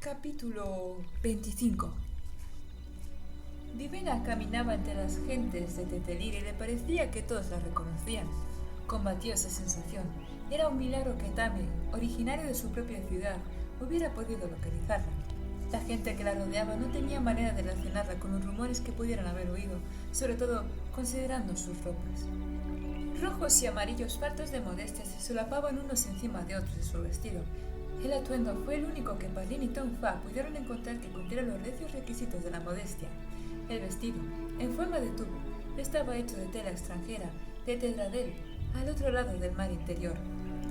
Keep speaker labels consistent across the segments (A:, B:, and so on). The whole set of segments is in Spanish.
A: Capítulo 25. Vivena caminaba entre las gentes de Tetelir y le parecía que todos la reconocían. Combatió esa sensación. Era un milagro que Tame, originario de su propia ciudad, hubiera podido localizarla. La gente que la rodeaba no tenía manera de relacionarla con los rumores que pudieran haber oído, sobre todo considerando sus ropas. Rojos y amarillos faltos de modestia se solapaban unos encima de otros de su vestido. El atuendo fue el único que Parlin y Tom Fa pudieron encontrar que cumpliera los recios requisitos de la modestia. El vestido, en forma de tubo, estaba hecho de tela extranjera, de tedradel, al otro lado del mar interior.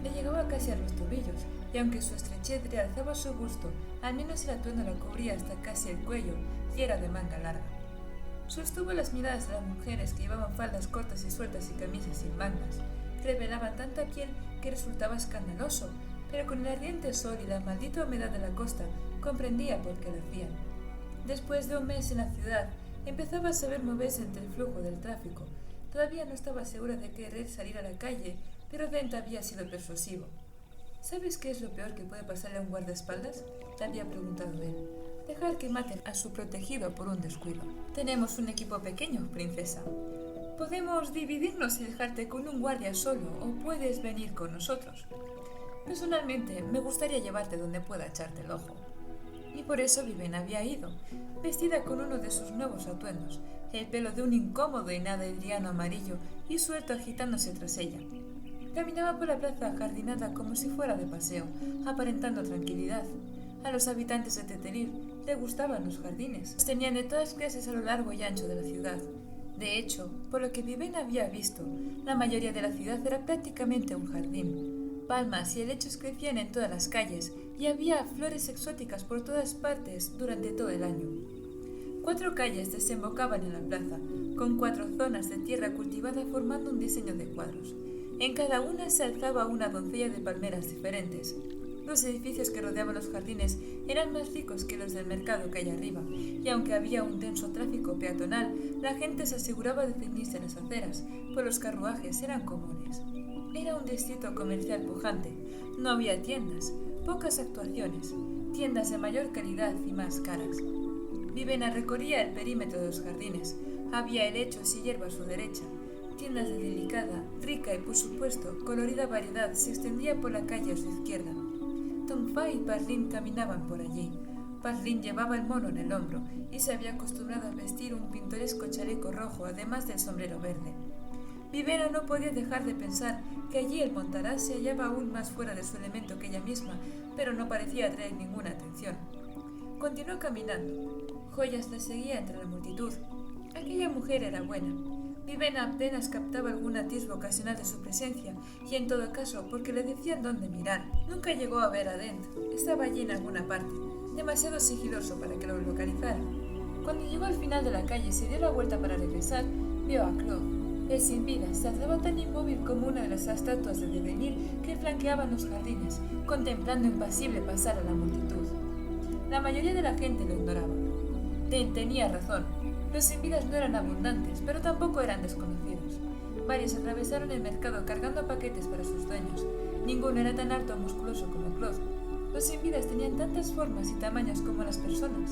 A: Le llegaba casi a los tobillos, y aunque su estrechez realzaba su busto, al menos el atuendo la cubría hasta casi el cuello y era de manga larga. Sostuvo las miradas de las mujeres que llevaban faldas cortas y sueltas y camisas sin mangas. Revelaban tanta piel que resultaba escandaloso, pero con el ardiente sol y la maldita humedad de la costa comprendía por qué lo hacían. Después de un mes en la ciudad, empezaba a saber moverse entre el flujo del tráfico. Todavía no estaba segura de querer salir a la calle, pero Dent había sido persuasivo. ¿Sabes qué es lo peor que puede pasarle a un guardaespaldas?, le había preguntado él. Dejar que maten a su protegido por un descuido. Tenemos un equipo pequeño, princesa. Podemos dividirnos y dejarte con un guardia solo, o puedes venir con nosotros. Personalmente, me gustaría llevarte donde pueda echarte el ojo. Y por eso Vivena había ido, vestida con uno de sus nuevos atuendos, el pelo de un incómodo y nada hidriano amarillo y suelto agitándose tras ella. Caminaba por la plaza ajardinada como si fuera de paseo, aparentando tranquilidad. A los habitantes de Tetelir le gustaban los jardines. Los tenían de todas clases a lo largo y ancho de la ciudad. De hecho, por lo que Vivena había visto, la mayoría de la ciudad era prácticamente un jardín. Palmas y helechos crecían en todas las calles y había flores exóticas por todas partes durante todo el año. 4 calles desembocaban en la plaza, con 4 zonas de tierra cultivada formando un diseño de cuadros. En cada una se alzaba una doncella de palmeras diferentes. Los edificios que rodeaban los jardines eran más ricos que los del mercado que hay arriba, y aunque había un denso tráfico peatonal, la gente se aseguraba de ceñirse en las aceras, pues los carruajes eran comunes. Era un distrito comercial pujante. No había tiendas, pocas actuaciones, tiendas de mayor calidad y más caras. Vivena recorría el perímetro de los jardines. Había helechos y hierba a su derecha. Tiendas de delicada, rica y por supuesto colorida variedad se extendía por la calle a su izquierda. Tom Fa y Parlin caminaban por allí. Parlin llevaba el mono en el hombro y se había acostumbrado a vestir un pintoresco chaleco rojo además del sombrero verde. Vivena no podía dejar de pensar que allí el montaraz se hallaba aún más fuera de su elemento que ella misma, pero no parecía atraer ninguna atención. Continuó caminando. Joyas la seguía entre la multitud. Aquella mujer era buena. Vivena apenas captaba algún atisbo ocasional de su presencia, y en todo caso porque le decían dónde mirar. Nunca llegó a ver a Dent. Estaba allí en alguna parte, demasiado sigiloso para que lo localizara. Cuando llegó al final de la calle y se dio la vuelta para regresar, vio a Claude. El sin vida se alzaba tan inmóvil como una de las estatuas de devenir que flanqueaban los jardines, contemplando impasible pasar a la multitud. La mayoría de la gente lo ignoraba. Dent tenía razón. Los sin vidas no eran abundantes, pero tampoco eran desconocidos. Varios atravesaron el mercado cargando paquetes para sus dueños. Ninguno era tan alto o musculoso como Claude. Los sin vidas tenían tantas formas y tamaños como las personas.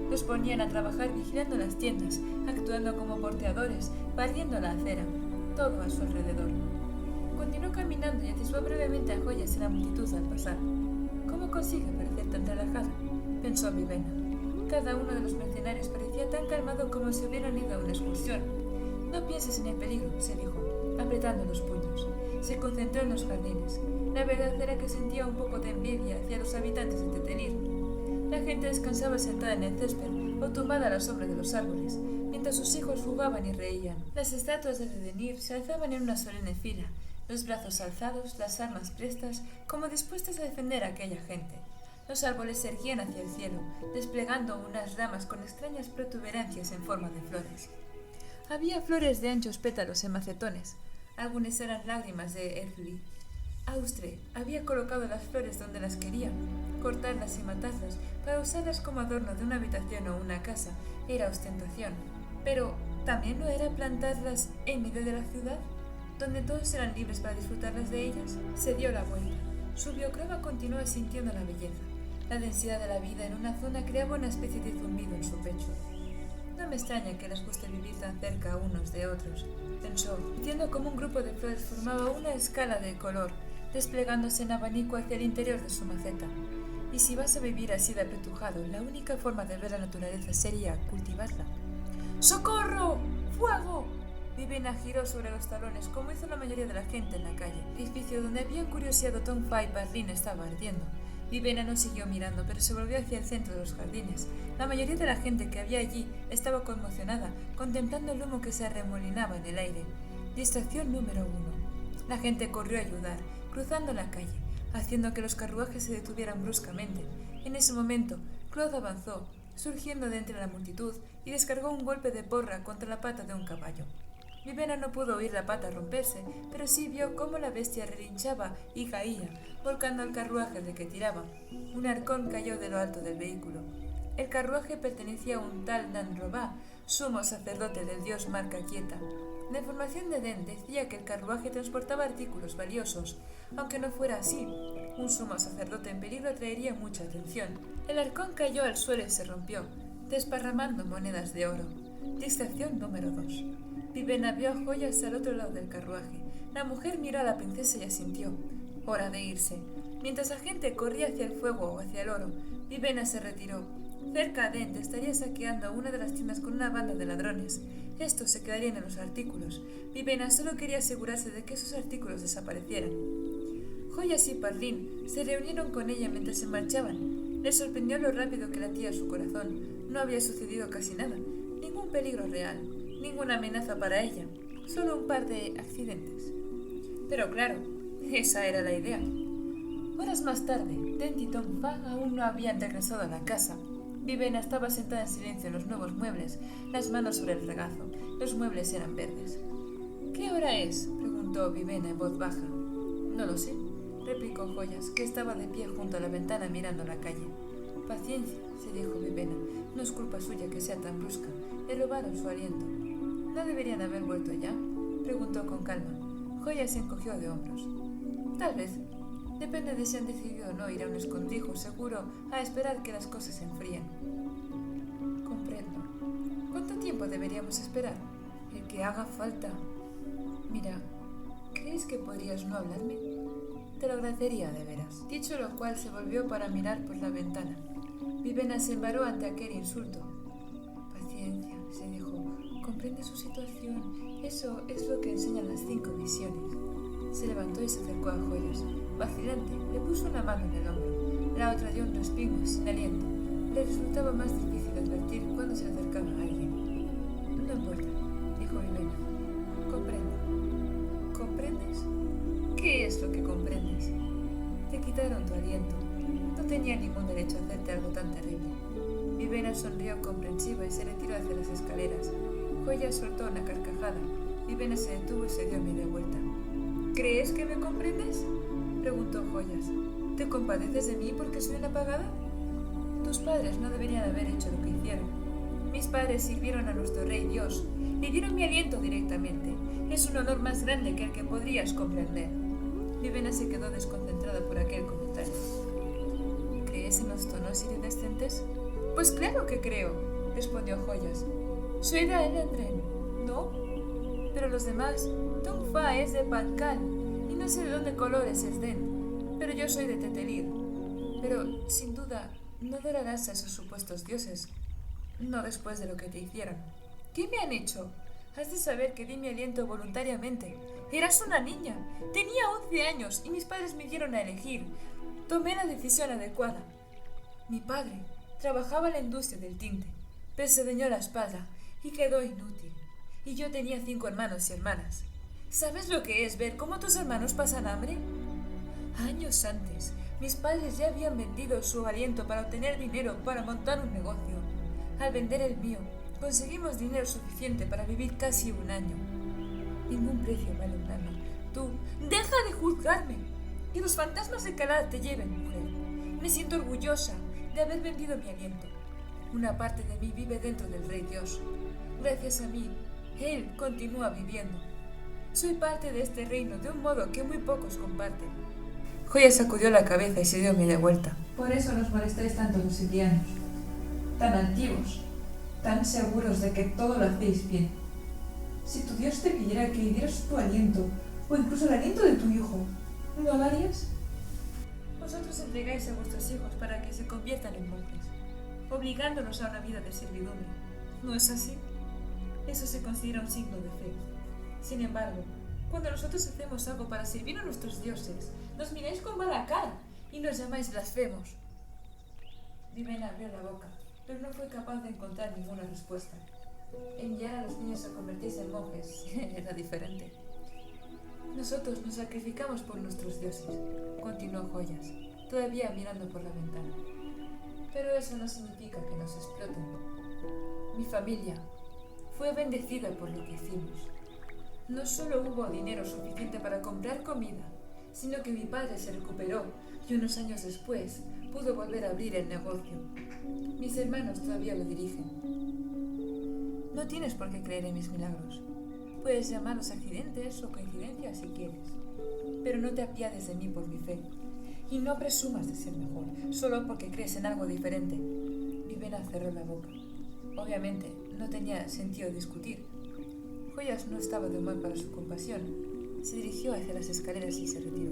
A: Los ponían a trabajar vigilando las tiendas, actuando como porteadores, barriendo la acera, todo a su alrededor. Continuó caminando y atisbó brevemente a Joyas en la multitud al pasar. ¿Cómo consigue parecer tan relajada?, pensó Vivena. Cada uno de los mercenarios parecía tan calmado como si hubieran ido a una excursión. No pienses en el peligro, se dijo, apretando los puños. Se concentró en los jardines. La verdad era que sentía un poco de envidia hacia los habitantes de Tetelir. La gente descansaba sentada en el césped o tumbada a la sombra de los árboles, mientras sus hijos jugaban y reían. Las estatuas de Devenir se alzaban en una solemne fila, los brazos alzados, las armas prestas, como dispuestas a defender a aquella gente. Los árboles se erguían hacia el cielo, desplegando unas ramas con extrañas protuberancias en forma de flores. Había flores de anchos pétalos en macetones. Algunas eran lágrimas de Erli. Austre había colocado las flores donde las quería. Cortarlas y matarlas para usarlas como adorno de una habitación o una casa era ostentación. Pero, ¿también lo era plantarlas en medio de la ciudad, donde todos eran libres para disfrutarlas de ellas? Se dio la vuelta. Su biocroma continuó sintiendo la belleza. La densidad de la vida en una zona creaba una especie de zumbido en su pecho. No me extraña que les guste vivir tan cerca unos de otros, pensó, sintiendo como un grupo de flores formaba una escala de color, desplegándose en abanico hacia el interior de su maceta. Y si vas a vivir así de apretujado, la única forma de ver la naturaleza sería cultivarla. ¡Socorro! ¡Fuego! Vivena giró sobre los talones, como hizo la mayoría de la gente en la calle. El edificio donde habían curioseado Tom Fay y Parlin estaba ardiendo. Vivena no siguió mirando, pero se volvió hacia el centro de los jardines. La mayoría de la gente que había allí estaba conmocionada, contemplando el humo que se arremolinaba en el aire. Distracción número 1. La gente corrió a ayudar, cruzando la calle, haciendo que los carruajes se detuvieran bruscamente. En ese momento, Claude avanzó, surgiendo de entre la multitud, y descargó un golpe de porra contra la pata de un caballo. Vivena no pudo oír la pata romperse, pero sí vio cómo la bestia relinchaba y caía, volcando el carruaje de que tiraba. Un arcón cayó de lo alto del vehículo. El carruaje pertenecía a un tal Nanrobá, sumo sacerdote del dios Marca Quieta. La información de Den decía que el carruaje transportaba artículos valiosos. Aunque no fuera así, un sumo sacerdote en peligro atraería mucha atención. El arcón cayó al suelo y se rompió, desparramando monedas de oro. Distracción número 2. Vivena vio a Joyas al otro lado del carruaje. La mujer miró a la princesa y asintió. Hora de irse. Mientras la gente corría hacia el fuego o hacia el oro, Vivena se retiró. Cerca de Dent estaría saqueando una de las tiendas con una banda de ladrones. Estos se quedarían en los artículos. Vivena solo quería asegurarse de que esos artículos desaparecieran. Joyas y Parlin se reunieron con ella mientras se marchaban. Les sorprendió lo rápido que latía su corazón. No había sucedido casi nada. Ningún peligro real. Ninguna amenaza para ella, solo un par de accidentes. Pero claro, esa era la idea. Horas más tarde, Dent y Tom Fay aún no habían regresado a la casa. Vivena estaba sentada en silencio en los nuevos muebles, las manos sobre el regazo. Los muebles eran verdes. ¿Qué hora es?, preguntó Vivena en voz baja. No lo sé, replicó Joyas, que estaba de pie junto a la ventana mirando la calle. Paciencia, se dijo Vivena, no es culpa suya que sea tan brusca. Le robaron su aliento. ¿No deberían haber vuelto ya?, preguntó con calma. Joyas se encogió de hombros. Tal vez. Depende de si han decidido o no ir a un escondrijo seguro a esperar que las cosas se enfríen. Comprendo. ¿Cuánto tiempo deberíamos esperar? El que haga falta. Mira, ¿crees que podrías no hablarme? Te lo agradecería de veras. Dicho lo cual, se volvió para mirar por la ventana. Vivena se embaró ante aquel insulto. Paciencia, se dijo. Comprende su situación. Eso es lo que enseñan las 5 visiones. Se levantó y se acercó a Joyas. Vacilante, le puso una mano en el hombro. La otra dio un respingo sin aliento. Le resultaba más difícil advertir cuando se acercaba a alguien. No importa, dijo Vivena. Comprendo. ¿Comprendes? ¿Qué es lo que comprendes? Te quitaron tu aliento. No tenía ningún derecho a hacerte algo tan terrible. Vivena sonrió comprensiva y se retiró hacia las escaleras. Joyas soltó una carcajada. Vivena se detuvo y se dio media vuelta. ¿Crees que me comprendes?, preguntó Joyas. ¿Te compadeces de mí porque soy una pagada? Tus padres no deberían haber hecho lo que hicieron. Mis padres sirvieron a nuestro rey Dios. Le dieron mi aliento directamente. Es un honor más grande que el que podrías comprender. Vivena se quedó desconcentrada por aquel comentario. ¿Crees en los tonos iridescentes? Pues claro que creo, respondió Joyas. Soy de Elendren, ¿no? Pero los demás, Tom Fay es de Pancal, y no sé de dónde colores es Den, pero yo soy de Tetelir. Pero, sin duda, no adorarás a esos supuestos dioses, no después de lo que te hicieron. ¿Qué me han hecho? Has de saber que di mi aliento voluntariamente. Eras una niña, tenía 11 años, y mis padres me dieron a elegir. Tomé la decisión adecuada. Mi padre trabajaba en la industria del tinte, pero se dañó la espalda y quedó inútil. Y yo tenía 5 hermanos y hermanas. ¿Sabes lo que es ver cómo tus hermanos pasan hambre? Años antes, mis padres ya habían vendido su aliento para obtener dinero para montar un negocio. Al vender el mío, conseguimos dinero suficiente para vivir casi un año. Ningún precio vale un alma. Tú, deja de juzgarme. Que los fantasmas de Calad te lleven, mujer. Me siento orgullosa de haber vendido mi aliento. Una parte de mí vive dentro del Rey Dios. Gracias a mí, él continúa viviendo. Soy parte de este reino de un modo que muy pocos comparten. Joya sacudió la cabeza y se dio media vuelta. Por eso nos molestáis tanto los sirianos, tan altivos, tan seguros de que todo lo hacéis bien. Si tu Dios te pidiera que dieras tu aliento, o incluso el aliento de tu hijo, ¿no lo harías? Vosotros entregáis a vuestros hijos para que se conviertan en monjes, obligándolos a una vida de servidumbre. ¿No es así? Eso se considera un signo de fe. Sin embargo, cuando nosotros hacemos algo para servir a nuestros dioses, nos miráis con mala cara y nos llamáis blasfemos. Vivena abrió la boca, pero no fue capaz de encontrar ninguna respuesta. Enviar a los niños a convertirse en monjes era diferente. Nosotros nos sacrificamos por nuestros dioses, continuó Joyas, todavía mirando por la ventana. Pero eso no significa que nos exploten. Mi familia fue bendecida por lo que hicimos. No solo hubo dinero suficiente para comprar comida, sino que mi padre se recuperó y unos años después pudo volver a abrir el negocio. Mis hermanos todavía lo dirigen. No tienes por qué creer en mis milagros. Puedes llamarlos accidentes o coincidencias si quieres, pero no te apiades de mí por mi fe. Y no presumas de ser mejor, solo porque crees en algo diferente. Vivena cerró la boca. Obviamente, no tenía sentido discutir. Joyas no estaba de humor para su compasión. Se dirigió hacia las escaleras y se retiró.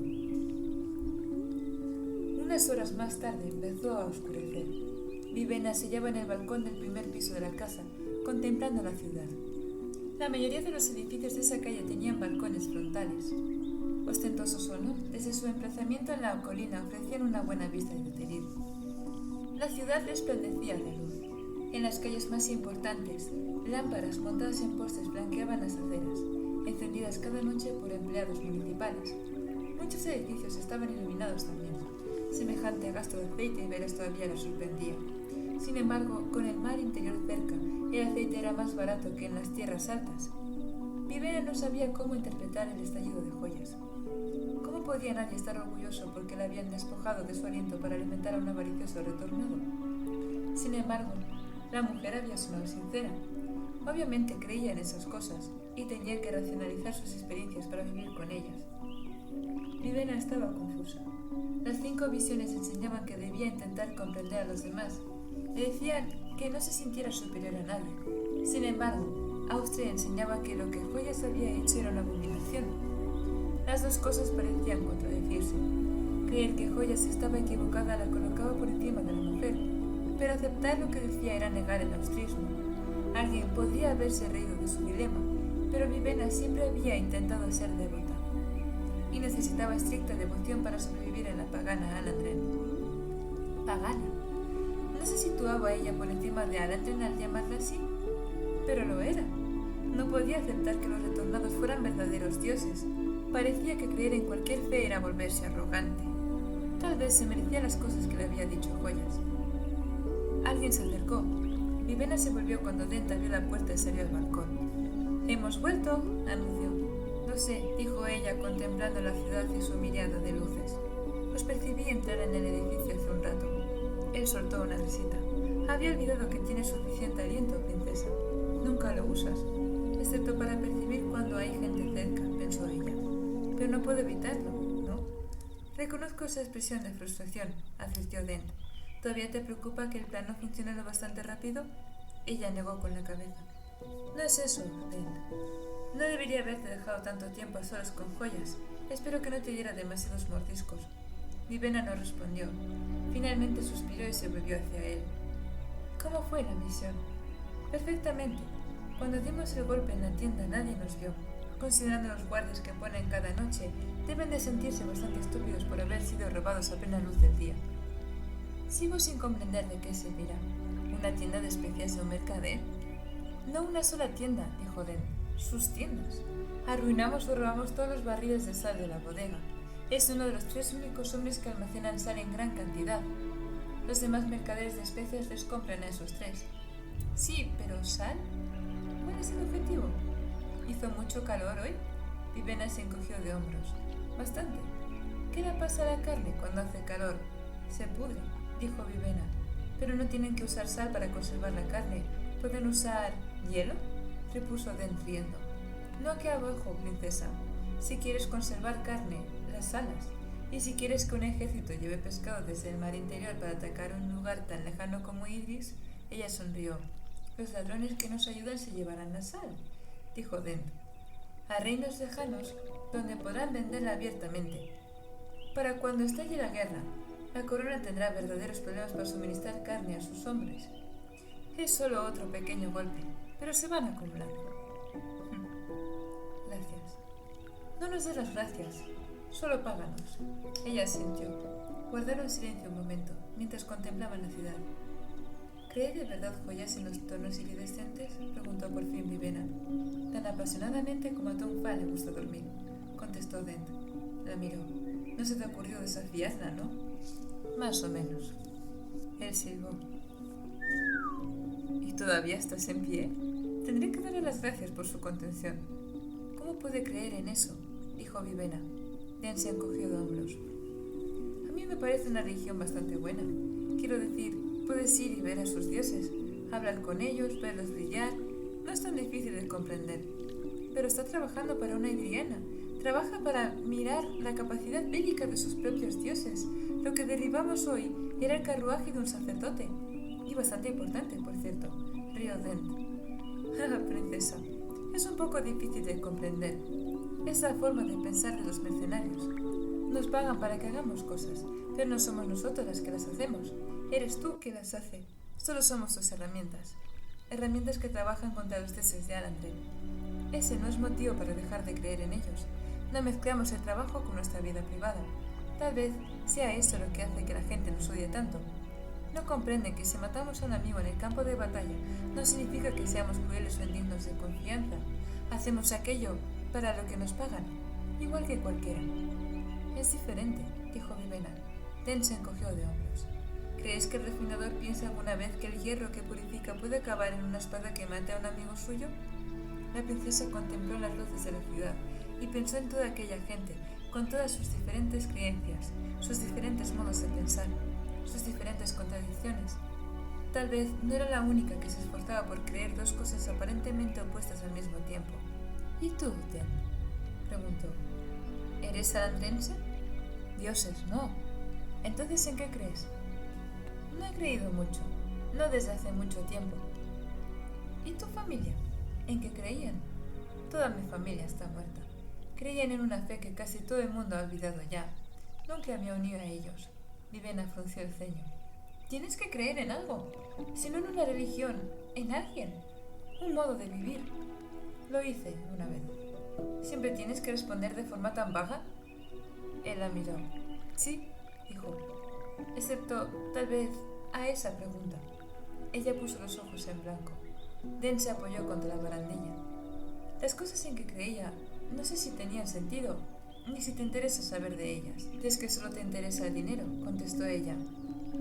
A: Unas horas más tarde empezó a oscurecer. Vivena se hallaba en el balcón del primer piso de la casa, contemplando la ciudad. La mayoría de los edificios de esa calle tenían balcones frontales. Ostentosos o no, desde su emplazamiento en la colina ofrecían una buena vista de Terid. La ciudad resplandecía de luz. En las calles más importantes, lámparas montadas en postes blanqueaban las aceras, encendidas cada noche por empleados municipales. Muchos edificios estaban iluminados también. Semejante gasto de aceite y velas todavía la sorprendía. Sin embargo, con el mar interior cerca, el aceite era más barato que en las tierras altas. Vivena no sabía cómo interpretar el estallido de Joyas. ¿Cómo podía nadie estar orgulloso porque la habían despojado de su aliento para alimentar a un avaricioso retornado? Sin embargo, la mujer había sonado sincera. Obviamente creía en esas cosas y tenía que racionalizar sus experiencias para vivir con ellas. Vivena estaba confusa. Las 5 visiones enseñaban que debía intentar comprender a los demás. Le decían que no se sintiera superior a nadie. Sin embargo, Austria enseñaba que lo que Joyas había hecho era una abominación. Las dos cosas parecían contradecirse. Creer que Joyas estaba equivocada la colocaba por encima de la mujer, pero aceptar lo que decía era negar el austrismo. Alguien podría haberse reído de su dilema, pero Vivena siempre había intentado ser devota y necesitaba estricta devoción para sobrevivir en la pagana Alandren. ¿Pagana? No se situaba ella por encima de Alandren al llamarla así, pero lo era. No podía aceptar que los retornados fueran verdaderos dioses. Parecía que creer en cualquier fe era volverse arrogante. Tal vez se merecía las cosas que le había dicho Joyas. Alguien se acercó. Vivena se volvió cuando Dent abrió la puerta y salió al balcón. «Hemos vuelto», anunció. «Lo sé», dijo ella contemplando la ciudad y su mirada de luces. «Os percibí entrar en el edificio hace un rato». Él soltó una risita. «Había olvidado que tienes suficiente aliento, princesa. Nunca lo usas, excepto para percibir cuando hay gente cerca», pensó ella. «Pero no puedo evitarlo, ¿no?» «Reconozco esa expresión de frustración», advirtió Dent. «¿Todavía te preocupa que el plan no funcione lo bastante rápido?» Ella negó con la cabeza. «No es eso, Dent. No debería haberte dejado tanto tiempo a solas con Joyas. Espero que no te diera demasiados mordiscos». Vivena no respondió. Finalmente suspiró y se volvió hacia él. «¿Cómo fue la misión?» «Perfectamente. Cuando dimos el golpe en la tienda nadie nos vio. Considerando los guardias que ponen cada noche, deben de sentirse bastante estúpidos por haber sido robados a plena luz del día». «Sigo sin comprender de qué servirá. ¿Una tienda de especias de un mercader?» «No una sola tienda», dijo Dent. «Sus tiendas. Arruinamos o robamos todos los barriles de sal de la bodega. Es uno de los 3 únicos hombres que almacenan sal en gran cantidad. Los demás mercaderes de especias les compran a esos 3. «Sí, pero ¿sal? ¿Cuál es el objetivo?» «¿Hizo mucho calor hoy?» Vivena se encogió de hombros. «Bastante. ¿Qué le pasa a la carne cuando hace calor?» «Se pudre», dijo Vivena. «Pero no tienen que usar sal para conservar la carne. ¿Pueden usar hielo?», repuso Dent riendo. «No aquí abajo, princesa. Si quieres conservar carne, las salas. Y si quieres que un ejército lleve pescado desde el mar interior para atacar un lugar tan lejano como Idris, ella sonrió. Los ladrones que nos ayudan se llevarán la sal, dijo Dent, a reinos lejanos donde podrán venderla abiertamente. Para cuando estalle la guerra, la corona tendrá verdaderos problemas para suministrar carne a sus hombres. Es solo otro pequeño golpe, pero se van acumulando. Gracias. No nos des las gracias, solo páganos. Ella asintió. Guardaron silencio un momento, mientras contemplaban la ciudad. ¿Cree de verdad joyas en los tonos iridescentes?, preguntó por fin Vivena. Tan apasionadamente como a Tom Fa le gusta dormir, contestó Dent. La miró. No se te ocurrió desafiarla, ¿no? Más o menos. Él silbó. ¿Y todavía estás en pie? Tendré que darle las gracias por su contención. ¿Cómo puede creer en eso?, dijo Vivena. Dent se encogió de hombros. A mí me parece una religión bastante buena. Quiero decir, puedes ir y ver a sus dioses, hablar con ellos, verlos brillar. No es tan difícil de comprender. Pero está trabajando para una idriana. Trabaja para mirar la capacidad bélica de sus propios dioses. Lo que derribamos hoy era el carruaje de un sacerdote. Y bastante importante, por cierto. Rió Dent. Princesa, es un poco difícil de comprender. Es la forma de pensar de los mercenarios. Nos pagan para que hagamos cosas, pero no somos nosotros las que las hacemos. Eres tú que las hace. Solo somos tus herramientas. Herramientas que trabajan contra los dioses de Alandren. Ese no es motivo para dejar de creer en ellos. No mezclamos el trabajo con nuestra vida privada. Tal vez sea eso lo que hace que la gente nos odie tanto. No comprenden que si matamos a un amigo en el campo de batalla, no significa que seamos crueles o indignos de confianza. Hacemos aquello para lo que nos pagan, igual que cualquiera. Es diferente, dijo Vivena. Dent se encogió de hombros. ¿Crees que el refinador piensa alguna vez que el hierro que purifica puede acabar en una espada que mate a un amigo suyo? La princesa contempló las luces de la ciudad y pensó en toda aquella gente, con todas sus diferentes creencias, sus diferentes modos de pensar, sus diferentes contradicciones. Tal vez no era la única que se esforzaba por creer dos cosas aparentemente opuestas al mismo tiempo. ¿Y tú, Dent?, preguntó. ¿Eres alandrense? Dioses, no. ¿Entonces en qué crees? No he creído mucho, no desde hace mucho tiempo. ¿Y tu familia? ¿En qué creían? Toda mi familia está muerta. Creían en una fe que casi todo el mundo ha olvidado ya. Nunca me uní a ellos. Vivena frunció el ceño. Tienes que creer en algo, si no en una religión, en alguien, un modo de vivir. Lo hice una vez. ¿Siempre tienes que responder de forma tan vaga? Él la miró. Sí, dijo, excepto, tal vez, a esa pregunta. Ella puso los ojos en blanco. Dent se apoyó contra la barandilla. Las cosas en que creía, no sé si tenían sentido, ni si te interesa saber de ellas. ¿Es que solo te interesa el dinero?, contestó ella.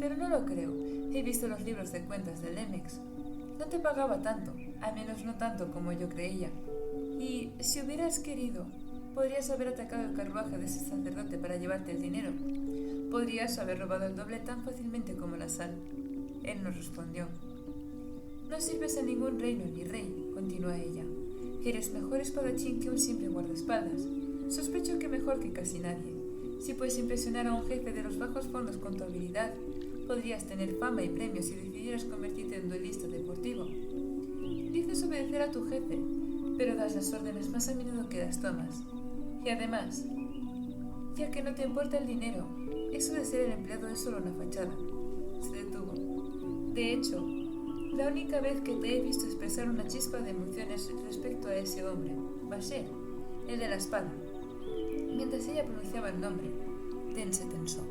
A: Pero no lo creo. He visto los libros de cuentas de Lemex. No te pagaba tanto, al menos no tanto como yo creía. Y si hubieras querido, podrías haber atacado el carruaje de ese sacerdote para llevarte el dinero. Podrías haber robado el doble tan fácilmente como la sal. Él no respondió. No sirves a ningún reino ni rey, continuó ella. Eres mejor espadachín que un simple guardaespaldas. Sospecho que mejor que casi nadie. Si puedes impresionar a un jefe de los bajos fondos con tu habilidad, podrías tener fama y premios si decidieras convertirte en duelista deportivo. Dices obedecer a tu jefe, pero das las órdenes más a menudo que las tomas. Y además, ya que no te importa el dinero, eso de ser el empleado es solo una fachada. Se detuvo. De hecho, la única vez que te he visto expresar una chispa de emociones respecto a ese hombre, Bashir, el de la espada. Mientras ella pronunciaba el nombre, Dent se tensó.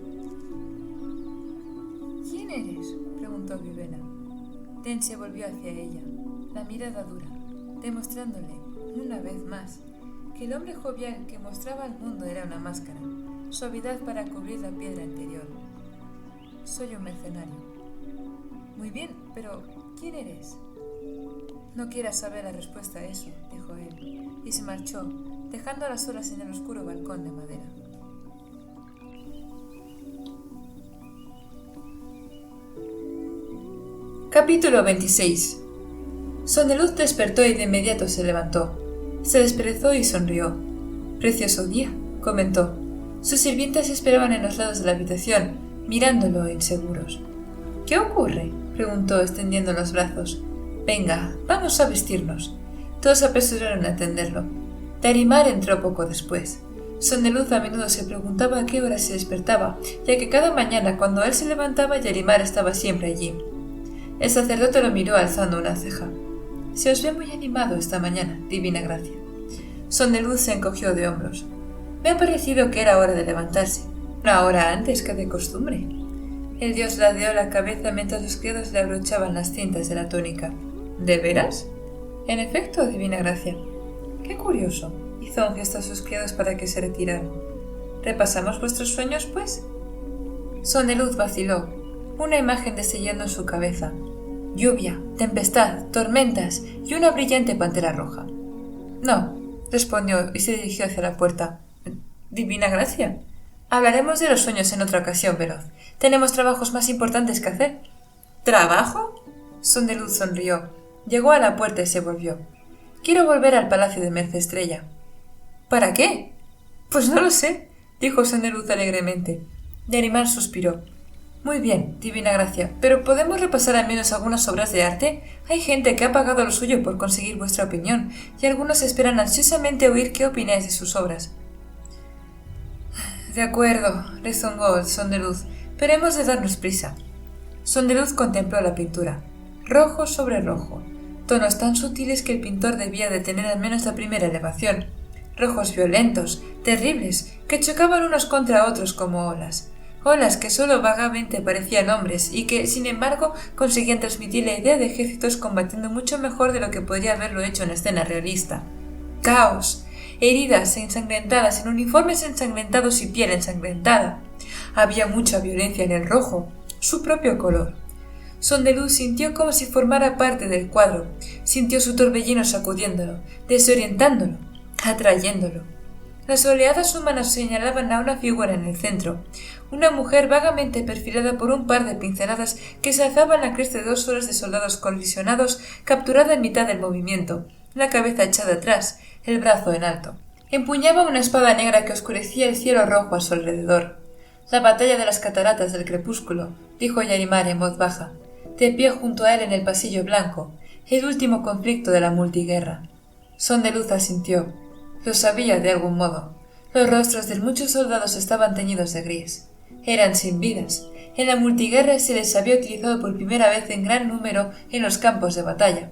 A: ¿Quién eres?, preguntó Vivena. Dent se volvió hacia ella, la mirada dura, demostrándole, una vez más, que el hombre jovial que mostraba al mundo era una máscara, suavidad para cubrir la piedra interior. Soy un mercenario. Muy bien, pero ¿quién eres? No quieras saber la respuesta a eso, dijo él, y se marchó, dejando a las solas en el oscuro balcón de madera. Capítulo 26. Soneluz despertó y de inmediato se levantó. Se desperezó y sonrió. Precioso día, comentó. Sus sirvientes esperaban en los lados de la habitación, mirándolo inseguros. —¿Qué ocurre? —preguntó, extendiendo los brazos. —Venga, vamos a vestirnos. Todos se apresuraron a atenderlo. Yarimar entró poco después. Sondeluz a menudo se preguntaba a qué hora se despertaba, ya que cada mañana cuando él se levantaba, Yarimar estaba siempre allí. El sacerdote lo miró alzando una ceja. —Se os ve muy animado esta mañana, divina gracia. Sondeluz se encogió de hombros. —Me ha parecido que era hora de levantarse, una hora antes que de costumbre. El dios ladeó la cabeza mientras los criados le abrochaban las cintas de la túnica. —¿De veras? —En efecto, divina gracia. —Qué curioso. Hizo un gesto a sus criados para que se retiraran. —¿Repasamos vuestros sueños, pues? Sondeluz vaciló, una imagen destellando en su cabeza. Lluvia, tempestad, tormentas y una brillante pantera roja. —No —respondió y se dirigió hacia la puerta—. —Divina gracia. Hablaremos de los sueños en otra ocasión, Veloz. Tenemos trabajos más importantes que hacer. —¿Trabajo? Sondeluz sonrió. Llegó a la puerta y se volvió. —Quiero volver al palacio de Mercestrella. —¿Para qué? —Pues no lo sé —dijo Sondeluz alegremente. Yarimar suspiró. —Muy bien, divina gracia, pero ¿podemos repasar al menos algunas obras de arte? Hay gente que ha pagado lo suyo por conseguir vuestra opinión, y algunos esperan ansiosamente oír qué opináis de sus obras. —De acuerdo —rezongó Sondeluz—, pero hemos de darnos prisa. Sondeluz contempló la pintura. Rojo sobre rojo. Tonos tan sutiles que el pintor debía de tener al menos la primera elevación. Rojos violentos, terribles, que chocaban unos contra otros como olas. Olas que solo vagamente parecían hombres y que, sin embargo, conseguían transmitir la idea de ejércitos combatiendo mucho mejor de lo que podría haberlo hecho en escena realista. Caos. Heridas ensangrentadas en uniformes ensangrentados y piel ensangrentada. Había mucha violencia en el rojo, su propio color. Sondeluz sintió como si formara parte del cuadro, sintió su torbellino sacudiéndolo, desorientándolo, atrayéndolo. Las oleadas humanas señalaban a una figura en el centro, una mujer vagamente perfilada por un par de pinceladas que se alzaban la cresta de 2 horas de soldados colisionados, capturada en mitad del movimiento, la cabeza echada atrás, el brazo en alto. Empuñaba una espada negra que oscurecía el cielo rojo a su alrededor. La batalla de las cataratas del crepúsculo, dijo Yarimar en voz baja, de pie junto a él en el pasillo blanco, el último conflicto de la multiguerra. Sondeluz asintió. Lo sabía de algún modo. Los rostros de muchos soldados estaban teñidos de gris. Eran sin vidas. En la multiguerra se les había utilizado por primera vez en gran número en los campos de batalla.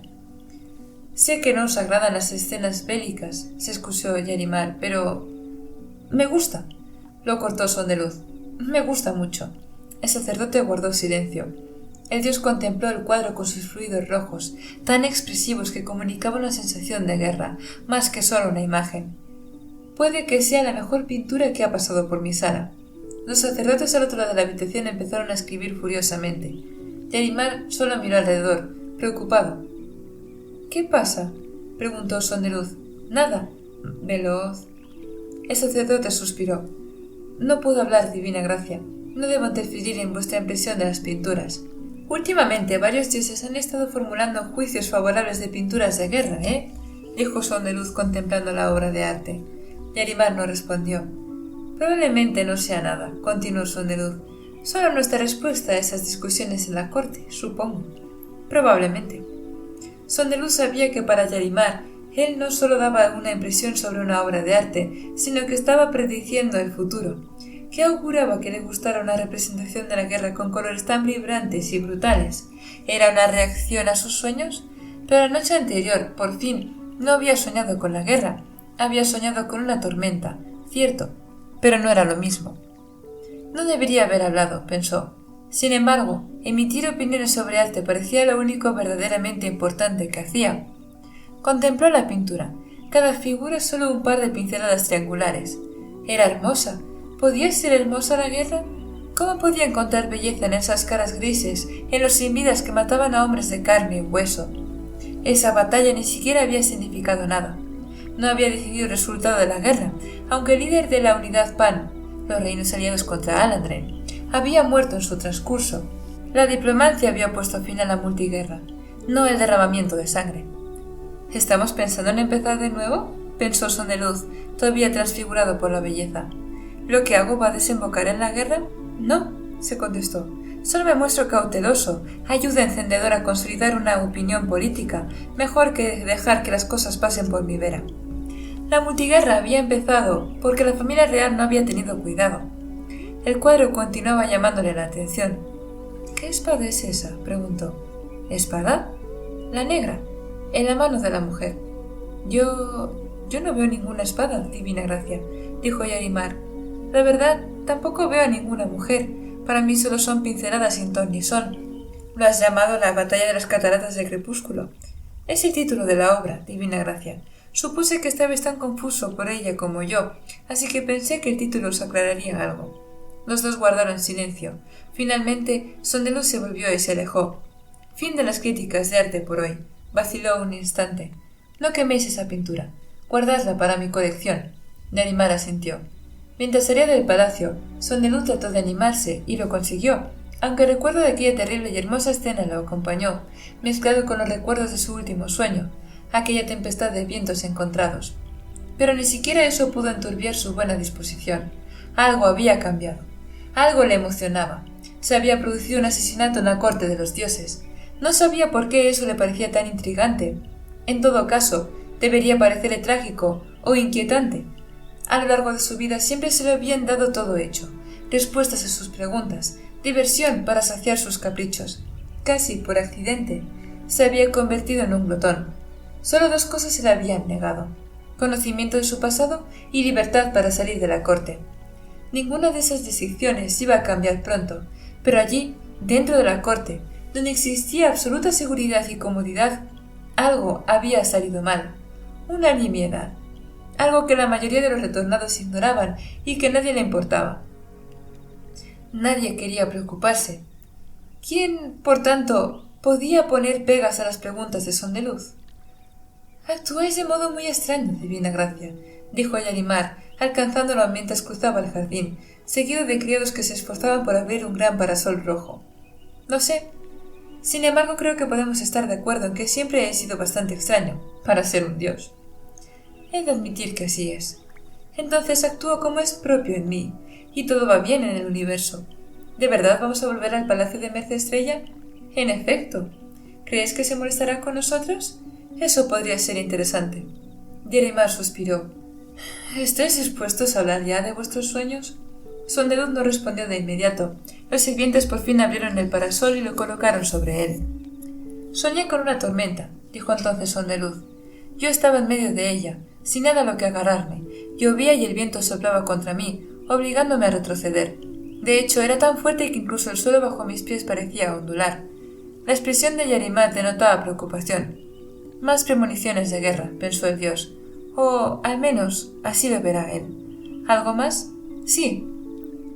A: Sé que no os agradan las escenas bélicas, se excusó Yarimar, pero... me gusta. Lo cortó Sondeluz. Me gusta mucho. El sacerdote guardó silencio. El dios contempló el cuadro con sus fluidos rojos, tan expresivos que comunicaban una sensación de guerra, más que solo una imagen. Puede que sea la mejor pintura que ha pasado por mi sala. Los sacerdotes al otro lado de la habitación empezaron a escribir furiosamente. Yarimar solo miró alrededor, preocupado. —¿Qué pasa? —preguntó Sondeluz. —Nada. —Veloz. El sacerdote suspiró. —No puedo hablar, divina gracia. No debo interferir en vuestra impresión de las pinturas. Últimamente varios dioses han estado formulando juicios favorables de pinturas de guerra, dijo Sondeluz contemplando la obra de arte. Yarimar no respondió. Probablemente no sea nada, continuó Sondeluz. Solo nuestra respuesta a esas discusiones en la corte, supongo. Probablemente. Sondeluz sabía que para Yarimar él no solo daba una impresión sobre una obra de arte, sino que estaba prediciendo el futuro. ¿Qué auguraba que le gustara una representación de la guerra con colores tan vibrantes y brutales? ¿Era una reacción a sus sueños? Pero la noche anterior, por fin, no había soñado con la guerra. Había soñado con una tormenta, cierto, pero no era lo mismo. No debería haber hablado, pensó. Sin embargo, emitir opiniones sobre arte parecía lo único verdaderamente importante que hacía. Contempló la pintura. Cada figura solo un par de pinceladas triangulares. Era hermosa. ¿Podía ser hermosa la guerra? ¿Cómo podía encontrar belleza en esas caras grises, en los sin vidas que mataban a hombres de carne y hueso? Esa batalla ni siquiera había significado nada. No había decidido el resultado de la guerra, aunque el líder de la unidad Pan, los reinos aliados contra Alandren, había muerto en su transcurso. La diplomacia había puesto fin a la multiguerra, no el derramamiento de sangre. ¿Estamos pensando en empezar de nuevo?, pensó Sondeluz, todavía transfigurado por la belleza. ¿Lo que hago va a desembocar en la guerra? No, se contestó. Solo me muestro cauteloso. Ayuda encendedora a consolidar una opinión política, mejor que dejar que las cosas pasen por mi vera. La multiguerra había empezado porque la familia real no había tenido cuidado. El cuadro continuaba llamándole la atención. ¿Qué espada es esa?, preguntó. ¿Espada? La negra, en la mano de la mujer. Yo no veo ninguna espada, divina gracia, dijo Yarimar. La verdad, tampoco veo a ninguna mujer. Para mí solo son pinceladas sin ton ni son. Lo has llamado la batalla de las cataratas del crepúsculo. Es el título de la obra, divina gracia. Supuse que estabais tan confuso por ella como yo, así que pensé que el título os aclararía algo. Los dos guardaron silencio. Finalmente, Sondeluz se volvió y se alejó. Fin de las críticas de arte por hoy. Vaciló un instante. No queméis esa pintura. Guardadla para mi colección. Yarimar asintió. Mientras salía del palacio, Sondeluz trató de animarse y lo consiguió, aunque el recuerdo de aquella terrible y hermosa escena lo acompañó, mezclado con los recuerdos de su último sueño, aquella tempestad de vientos encontrados. Pero ni siquiera eso pudo enturbiar su buena disposición. Algo había cambiado. Algo le emocionaba. Se había producido un asesinato en la corte de los dioses. No sabía por qué eso le parecía tan intrigante. En todo caso, debería parecerle trágico o inquietante. A lo largo de su vida siempre se le habían dado todo hecho, respuestas a sus preguntas, diversión para saciar sus caprichos. Casi por accidente, se había convertido en un glotón. Solo dos cosas se le habían negado: conocimiento de su pasado y libertad para salir de la corte. Ninguna de esas decisiones iba a cambiar pronto, pero allí, dentro de la corte, donde existía absoluta seguridad y comodidad, algo había salido mal. Una nimiedad. Algo que la mayoría de los retornados ignoraban y que a nadie le importaba. Nadie quería preocuparse. ¿Quién, por tanto, podía poner pegas a las preguntas de Sondeluz? «Actuáis de modo muy extraño, divina gracia», dijo Yarimar, alcanzándolo mientras cruzaba el jardín, seguido de criados que se esforzaban por abrir un gran parasol rojo. «Lo sé. Sin embargo, creo que podemos estar de acuerdo en que siempre he sido bastante extraño, para ser un dios». «He de admitir que así es. Entonces actúo como es propio en mí, y todo va bien en el universo. ¿De verdad vamos a volver al palacio de Merced Estrella? En efecto. ¿Crees que se molestará con nosotros? Eso podría ser interesante». Yarimar suspiró. «¿Estáis dispuestos a hablar ya de vuestros sueños?» Sondeluz no respondió de inmediato. Los sirvientes por fin abrieron el parasol y lo colocaron sobre él. «Soñé con una tormenta», dijo entonces Sondeluz. «Yo estaba en medio de ella, sin nada a lo que agarrarme. Llovía y el viento soplaba contra mí, obligándome a retroceder. De hecho, era tan fuerte que incluso el suelo bajo mis pies parecía ondular». La expresión de Yarimar denotaba preocupación. «Más premoniciones de guerra», pensó el dios. «O, al menos, así lo verá él». «¿Algo más?» «Sí.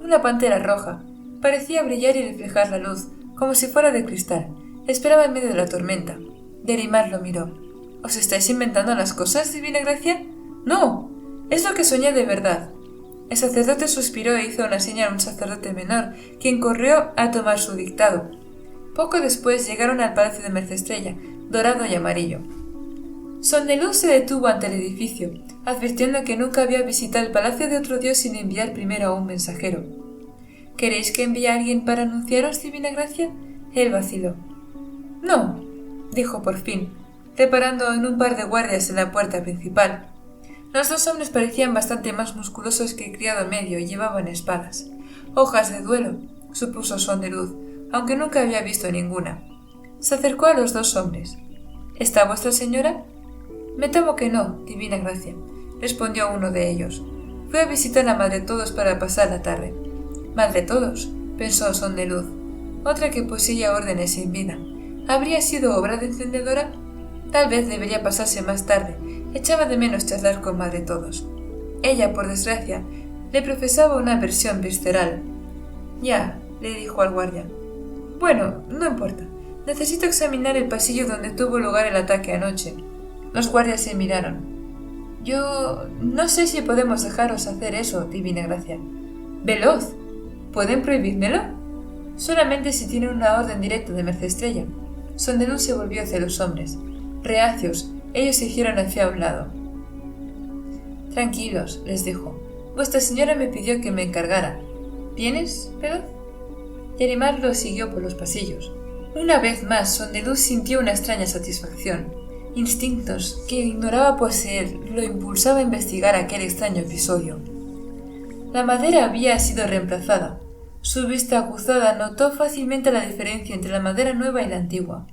A: Una pantera roja. Parecía brillar y reflejar la luz, como si fuera de cristal. Esperaba en medio de la tormenta». Yarimar lo miró. «¿Os estáis inventando las cosas, divina gracia?» «No. Es lo que soñé de verdad». El sacerdote suspiró e hizo una señal a un sacerdote menor, quien corrió a tomar su dictado. Poco después llegaron al palacio de Merced Estrella, dorado y amarillo. Sondeluz se detuvo ante el edificio, advirtiendo que nunca había visitado el palacio de otro dios sin enviar primero a un mensajero. «¿Queréis que envíe a alguien para anunciaros, divina gracia?» Él vaciló. «No», dijo por fin, reparando en un par de guardias en la puerta principal. Los dos hombres parecían bastante más musculosos que el criado medio y llevaban espadas. «Hojas de duelo», supuso Sondeluz, aunque nunca había visto ninguna. Se acercó a los dos hombres. «¿Está vuestra señora?» «Me temo que no, divina gracia», respondió uno de ellos. «Fui a visitar a Madretodos para pasar la tarde». «Madretodos», pensó Sondeluz. Otra que poseía órdenes sin vida. ¿Habría sido obra de encendedora? Tal vez debería pasarse más tarde. Echaba de menos charlar con Madretodos. Ella, por desgracia, le profesaba una aversión visceral. «Ya», le dijo al guardia. «Bueno, no importa. Necesito examinar el pasillo donde tuvo lugar el ataque anoche». Los guardias se miraron. «Yo no sé si podemos dejaros hacer eso, divina gracia». «Veloz. ¿Pueden prohibírmelo?» «Solamente si tienen una orden directa de Merced Estrella». Sondeluz se volvió hacia los hombres. Reacios, ellos se hicieron hacia un lado. «Tranquilos», les dijo. Vuestra señora me pidió que me encargara. ¿Vienes, Veloz? Y Animal lo siguió por los pasillos. Una vez más, Sondeluz sintió una extraña satisfacción. Instintos que ignoraba poseer lo impulsaba a investigar aquel extraño episodio. La madera había sido reemplazada. Su vista aguzada notó fácilmente la diferencia entre la madera nueva y la antigua.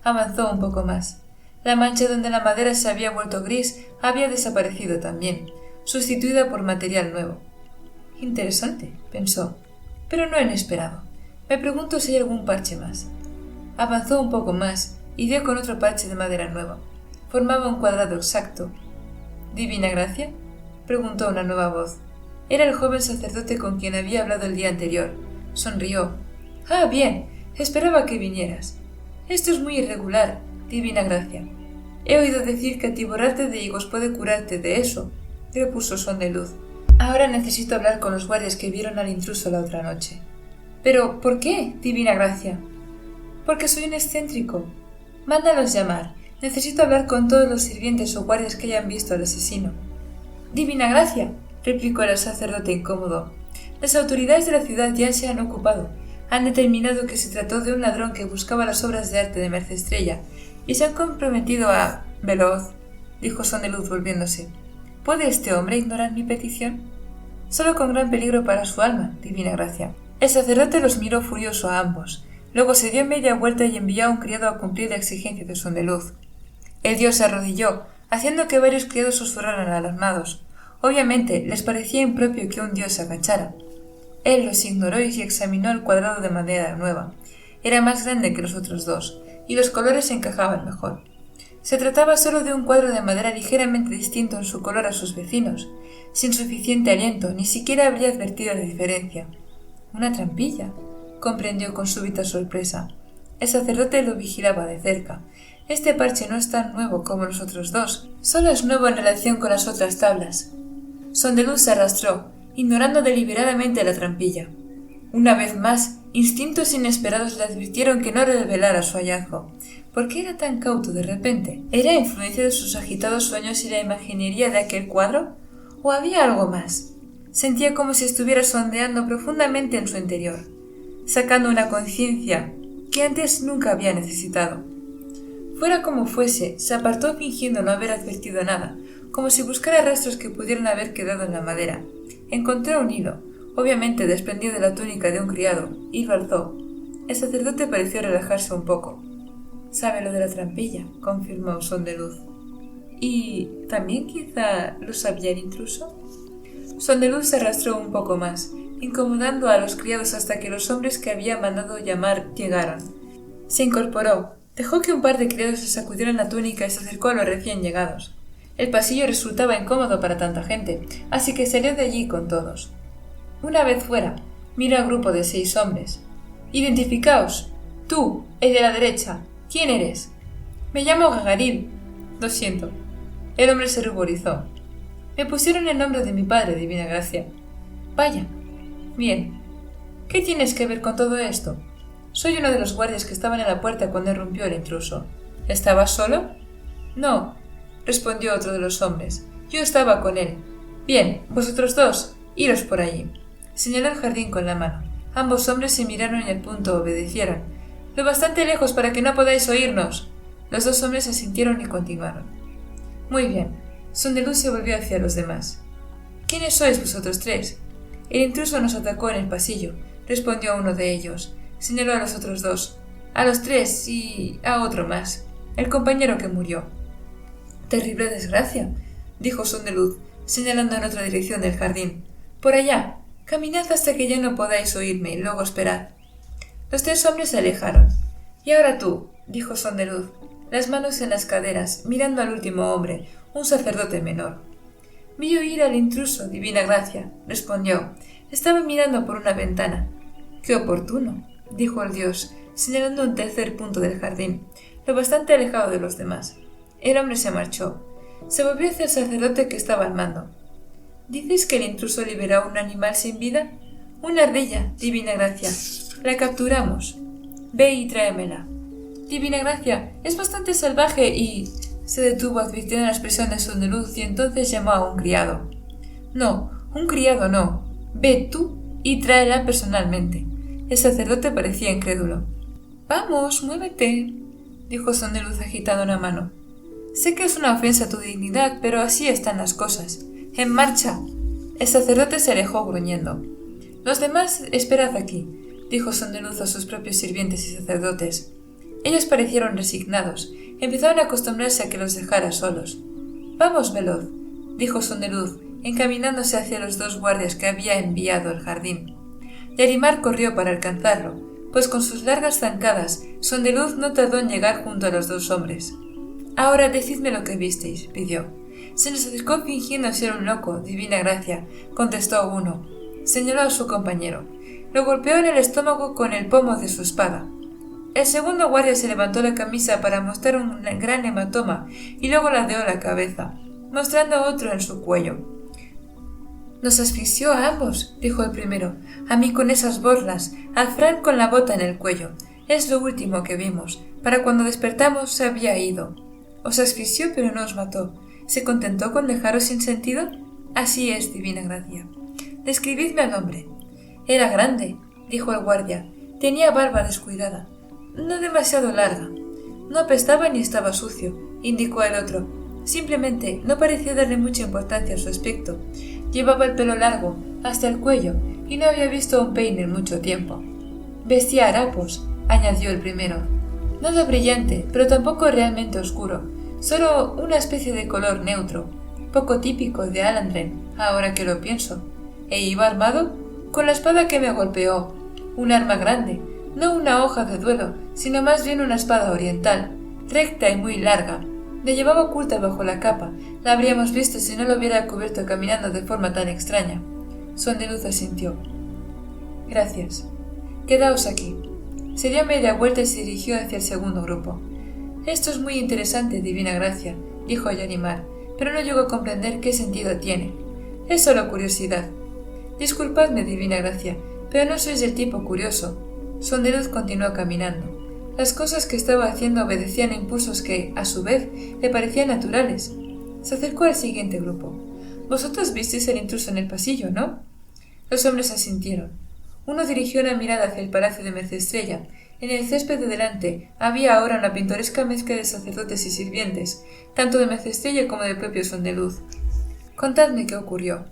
A: Avanzó un poco más. La mancha donde la madera se había vuelto gris había desaparecido también, sustituida por material nuevo. Interesante, pensó, pero no inesperado. Me pregunto si hay algún parche más. Avanzó un poco más y dio con otro parche de madera nueva. Formaba un cuadrado exacto. ¿Divina gracia?, preguntó una nueva voz. Era el joven sacerdote con quien había hablado el día anterior. Sonrió. «Ah, bien. Esperaba que vinieras. Esto es muy irregular, divina gracia. He oído decir que atiborrarte de higos puede curarte de eso», repuso Sondeluz. «Ahora necesito hablar con los guardias que vieron al intruso la otra noche». «¿Pero por qué, divina gracia?» «Porque soy un excéntrico. Mándalos llamar. Necesito hablar con todos los sirvientes o guardias que hayan visto al asesino». «Divina gracia», replicó el sacerdote incómodo. «Las autoridades de la ciudad ya se han ocupado. Han determinado que se trató de un ladrón que buscaba las obras de arte de Mercestrella y se han comprometido a...» «Veloz», dijo Sondeluz volviéndose. «¿Puede este hombre ignorar mi petición?» «Solo con gran peligro para su alma, divina gracia». El sacerdote los miró furioso a ambos. Luego se dio media vuelta y envió a un criado a cumplir la exigencia de Sondeluz. El dios se arrodilló, haciendo que varios criados susurraran alarmados. Obviamente les parecía impropio que un dios se agachara. Él los ignoró y examinó el cuadrado de madera nueva. Era más grande que los otros dos, y los colores encajaban mejor. Se trataba solo de un cuadro de madera ligeramente distinto en su color a sus vecinos. Sin suficiente aliento, ni siquiera habría advertido la diferencia. «Una trampilla», comprendió con súbita sorpresa. El sacerdote lo vigilaba de cerca. «Este parche no es tan nuevo como los otros dos. Solo es nuevo en relación con las otras tablas». Sondeluz se arrastró, ignorando deliberadamente la trampilla. Una vez más, instintos inesperados le advirtieron que no revelara su hallazgo. ¿Por qué era tan cauto de repente? ¿Era influencia de sus agitados sueños y la imaginería de aquel cuadro? ¿O había algo más? Sentía como si estuviera sondeando profundamente en su interior, sacando una conciencia que antes nunca había necesitado. Fuera como fuese, se apartó fingiendo no haber advertido nada, como si buscara rastros que pudieran haber quedado en la madera. Encontró un hilo, obviamente desprendido de la túnica de un criado, y lo alzó. El sacerdote pareció relajarse un poco. «Sabe lo de la trampilla», confirmó Sondeluz. «¿Y también quizá lo sabía el intruso?» Sondeluz se arrastró un poco más, incomodando a los criados hasta que los hombres que había mandado llamar llegaron. Se incorporó, dejó que un par de criados le sacudieran la túnica y se acercó a los recién llegados. El pasillo resultaba incómodo para tanta gente, así que salió de allí con todos. Una vez fuera, miró al grupo de 6 hombres. «Identificaos. Tú, el de la derecha. ¿Quién eres?» «Me llamo Gagaril». «Lo siento». El hombre se ruborizó. «Me pusieron el nombre de mi padre, divina gracia». «Vaya. Bien. ¿Qué tienes que ver con todo esto?» «Soy uno de los guardias que estaban en la puerta cuando irrumpió el intruso». «¿Estabas solo?» «No», respondió otro de los hombres. «Yo estaba con él». «Bien, vosotros dos, iros por allí». Señaló el jardín con la mano. Ambos hombres se miraron y al punto obedecieron. «Lo bastante lejos para que no podáis oírnos». Los 2 hombres asintieron y continuaron. «Muy bien». Sondeluz se volvió hacia los demás. «¿Quiénes sois vosotros 3? «El intruso nos atacó en el pasillo», respondió uno de ellos. Señaló a los otros 2. «A los 3 y a otro más. El compañero que murió». «Terrible desgracia», dijo Sondeluz, señalando en otra dirección del jardín. «Por allá. Caminad hasta que ya no podáis oírme y luego esperad». Los 3 hombres se alejaron. «Y ahora tú», dijo Sondeluz, las manos en las caderas, mirando al último hombre, un sacerdote menor. «Vi oír al intruso, divina gracia», respondió. «Estaba mirando por una ventana». «Qué oportuno», dijo el dios, señalando un tercer punto del jardín, lo bastante alejado de los demás. El hombre se marchó. Se volvió hacia el sacerdote que estaba al mando. «¿Dices que el intruso liberó a un animal sin vida?» «Una ardilla, divina gracia. La capturamos. Ve y tráemela». «Divina gracia, es bastante salvaje y...» Se detuvo advirtiendo la expresión de Sondeluz y entonces llamó a un criado. «No, Un criado no. Ve tú y tráela personalmente. El sacerdote parecía incrédulo. Vamos, muévete, dijo Sondeluz agitando una mano. Sé que es una ofensa a tu dignidad, pero así están las cosas. ¡En marcha! El sacerdote se alejó gruñendo. Los demás esperad aquí, dijo Sondeluz a sus propios sirvientes y sacerdotes. Ellos parecieron resignados. Empezaron a acostumbrarse a que los dejara solos. Vamos, veloz, dijo Sondeluz, encaminándose hacia los dos guardias que había enviado al jardín. Yarimar corrió para alcanzarlo, pues con sus largas zancadas Sondeluz no tardó en llegar junto a los dos hombres. Ahora decidme lo que visteis, pidió. Se nos acercó fingiendo ser un loco, divina gracia, contestó uno. Señaló a su compañero. Lo golpeó en el estómago con el pomo de su espada. El segundo guardia se levantó la camisa para mostrar un gran hematoma y luego ladeó la cabeza, mostrando otro en su cuello. Nos asfixió a ambos, dijo el primero. A mí con esas borlas, a Fran con la bota en el cuello. Es lo último que vimos. Para cuando despertamos se había ido. Os asfixió pero no os mató. ¿Se contentó con dejaros sin sentido? Así es, divina gracia. Describidme al hombre. Era grande, dijo el guardia. Tenía barba descuidada. No demasiado larga. No apestaba ni estaba sucio, indicó el otro. Simplemente no parecía darle mucha importancia a su aspecto. Llevaba el pelo largo, hasta el cuello, y no había visto un peine en mucho tiempo. Vestía harapos, añadió el primero. Nada brillante, pero tampoco realmente oscuro, solo una especie de color neutro, poco típico de Alandren, ahora que lo pienso. ¿E iba armado? Con la espada que me golpeó. Un arma grande, no una hoja de duelo, sino más bien una espada oriental, recta y muy larga. La llevaba oculta bajo la capa. La habríamos visto si no lo hubiera cubierto caminando de forma tan extraña. Sondeluz asintió. Gracias. Quedaos aquí. Se dio media vuelta y se dirigió hacia el segundo grupo. Esto es muy interesante, divina gracia, dijo Yarimar, pero no llego a comprender qué sentido tiene. Es solo curiosidad. Disculpadme, divina gracia, pero no sois el tipo curioso. Sondeluz continuó caminando. Las cosas que estaba haciendo obedecían a impulsos que, a su vez, le parecían naturales. Se acercó al siguiente grupo. Vosotros visteis al intruso en el pasillo, ¿no? Los hombres asintieron. Uno dirigió una mirada hacia el palacio de Mercestrella. En el césped de delante había ahora una pintoresca mezcla de sacerdotes y sirvientes, tanto de Mercestrella como del propio Sondeluz. Contadme qué ocurrió.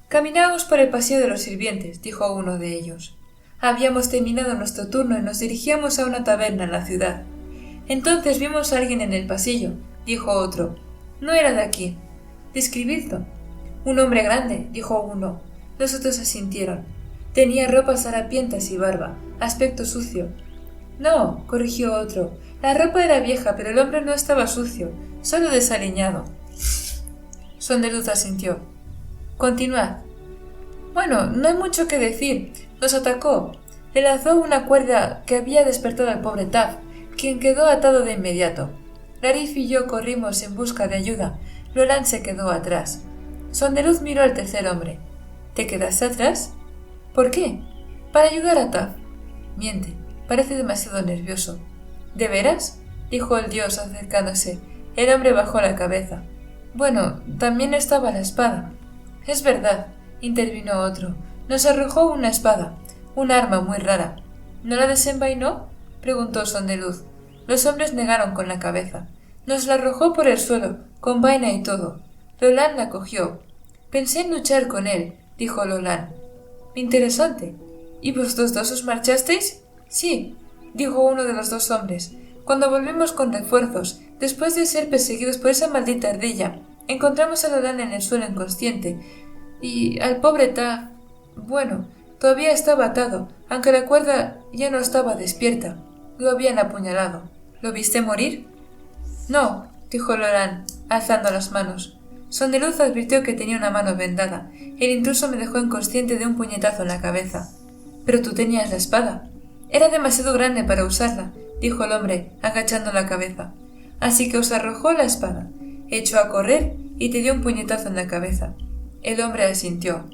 A: Caminábamos por el pasillo de los sirvientes, dijo uno de ellos. Habíamos terminado nuestro turno y nos dirigíamos a una taberna en la ciudad. Entonces vimos a alguien en el pasillo, dijo otro. No era de aquí. Describidlo. Un hombre grande, dijo uno. Los otros asintieron. Tenía ropas harapientas y barba, aspecto sucio. No, corrigió otro. La ropa era vieja, pero el hombre no estaba sucio, solo desaliñado. Sondeluz asintió. Continuad. Bueno, no hay mucho que decir. Nos atacó. Le lanzó una cuerda que había despertado al pobre Taff, quien quedó atado de inmediato. Larif y yo corrimos en busca de ayuda. Lolan se quedó atrás. Sondeluz miró al tercer hombre. ¿Te quedaste atrás? ¿Por qué? Para ayudar a Taff. Miente. Parece demasiado nervioso. ¿De veras? Dijo el dios acercándose. El hombre bajó la cabeza. Bueno, también estaba la espada. Es verdad, intervino otro. Nos arrojó una espada, un arma muy rara. ¿No la desenvainó? Preguntó Sondeluz. Los hombres negaron con la cabeza. Nos la arrojó por el suelo, con vaina y todo. Lolan la cogió. Pensé en luchar con él, dijo Lolan. Interesante. ¿Y vosotros dos os marchasteis? Sí, dijo uno de los dos hombres. Cuando volvimos con refuerzos, después de ser perseguidos por esa maldita ardilla, encontramos a Lolan en el suelo inconsciente. Y al pobre Taff... Bueno, todavía estaba atado, aunque la cuerda ya no estaba despierta. Lo habían apuñalado. ¿Lo viste morir? No, dijo Lolan, alzando las manos. Sondeluz advirtió que tenía una mano vendada. El intruso me dejó inconsciente de un puñetazo en la cabeza. Pero tú tenías la espada. Era demasiado grande para usarla, dijo el hombre, agachando la cabeza. Así que os arrojó la espada, echó a correr y te dio un puñetazo en la cabeza. El hombre asintió.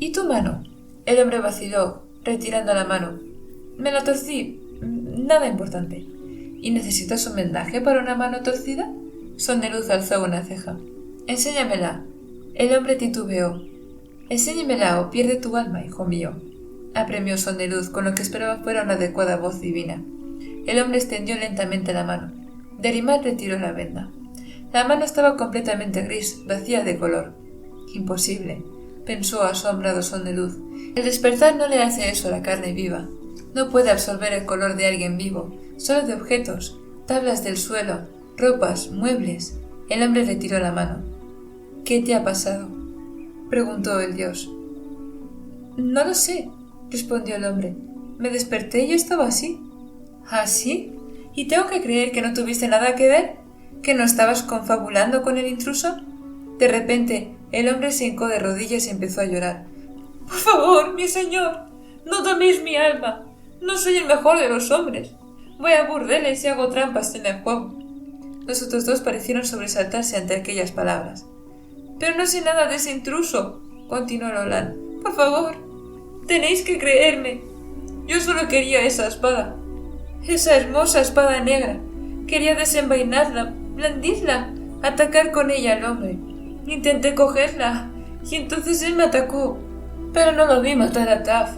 A: ¿Y tu mano? El hombre vaciló, retirando la mano. Me la torcí. Nada importante. ¿Y necesitas un vendaje para una mano torcida? Sondeluz alzó una ceja. Enséñamela. El hombre titubeó. Enséñemela o pierde tu alma, hijo mío, apremió Son de Luz con lo que esperaba fuera una adecuada voz divina. El hombre extendió lentamente la mano. Yarimar retiró la venda. La mano estaba completamente gris, vacía de color. Imposible, pensó asombrado Son de Luz. El despertar no le hace eso a la carne viva. No puede absorber el color de alguien vivo, solo de objetos, tablas del suelo, ropas, muebles. El hombre retiró la mano. ¿Qué te ha pasado?, preguntó el dios. No lo sé, respondió el hombre. Me desperté y yo estaba así. ¿Así? ¿Y tengo que creer que no tuviste nada que ver? ¿Que no estabas confabulando con el intruso? De repente, el hombre se hincó de rodillas y empezó a llorar. Por favor, mi señor, no toméis mi alma. No soy el mejor de los hombres. Voy a burdeles y hago trampas en el juego. Los otros dos parecieron sobresaltarse ante aquellas palabras. Pero no sé nada de ese intruso, continuó Roland. Por favor, tenéis que creerme. Yo solo quería esa espada. Esa hermosa espada negra. Quería desenvainarla, blandirla, atacar con ella al hombre. Intenté cogerla, y entonces él me atacó. Pero no lo vi matar a Taff.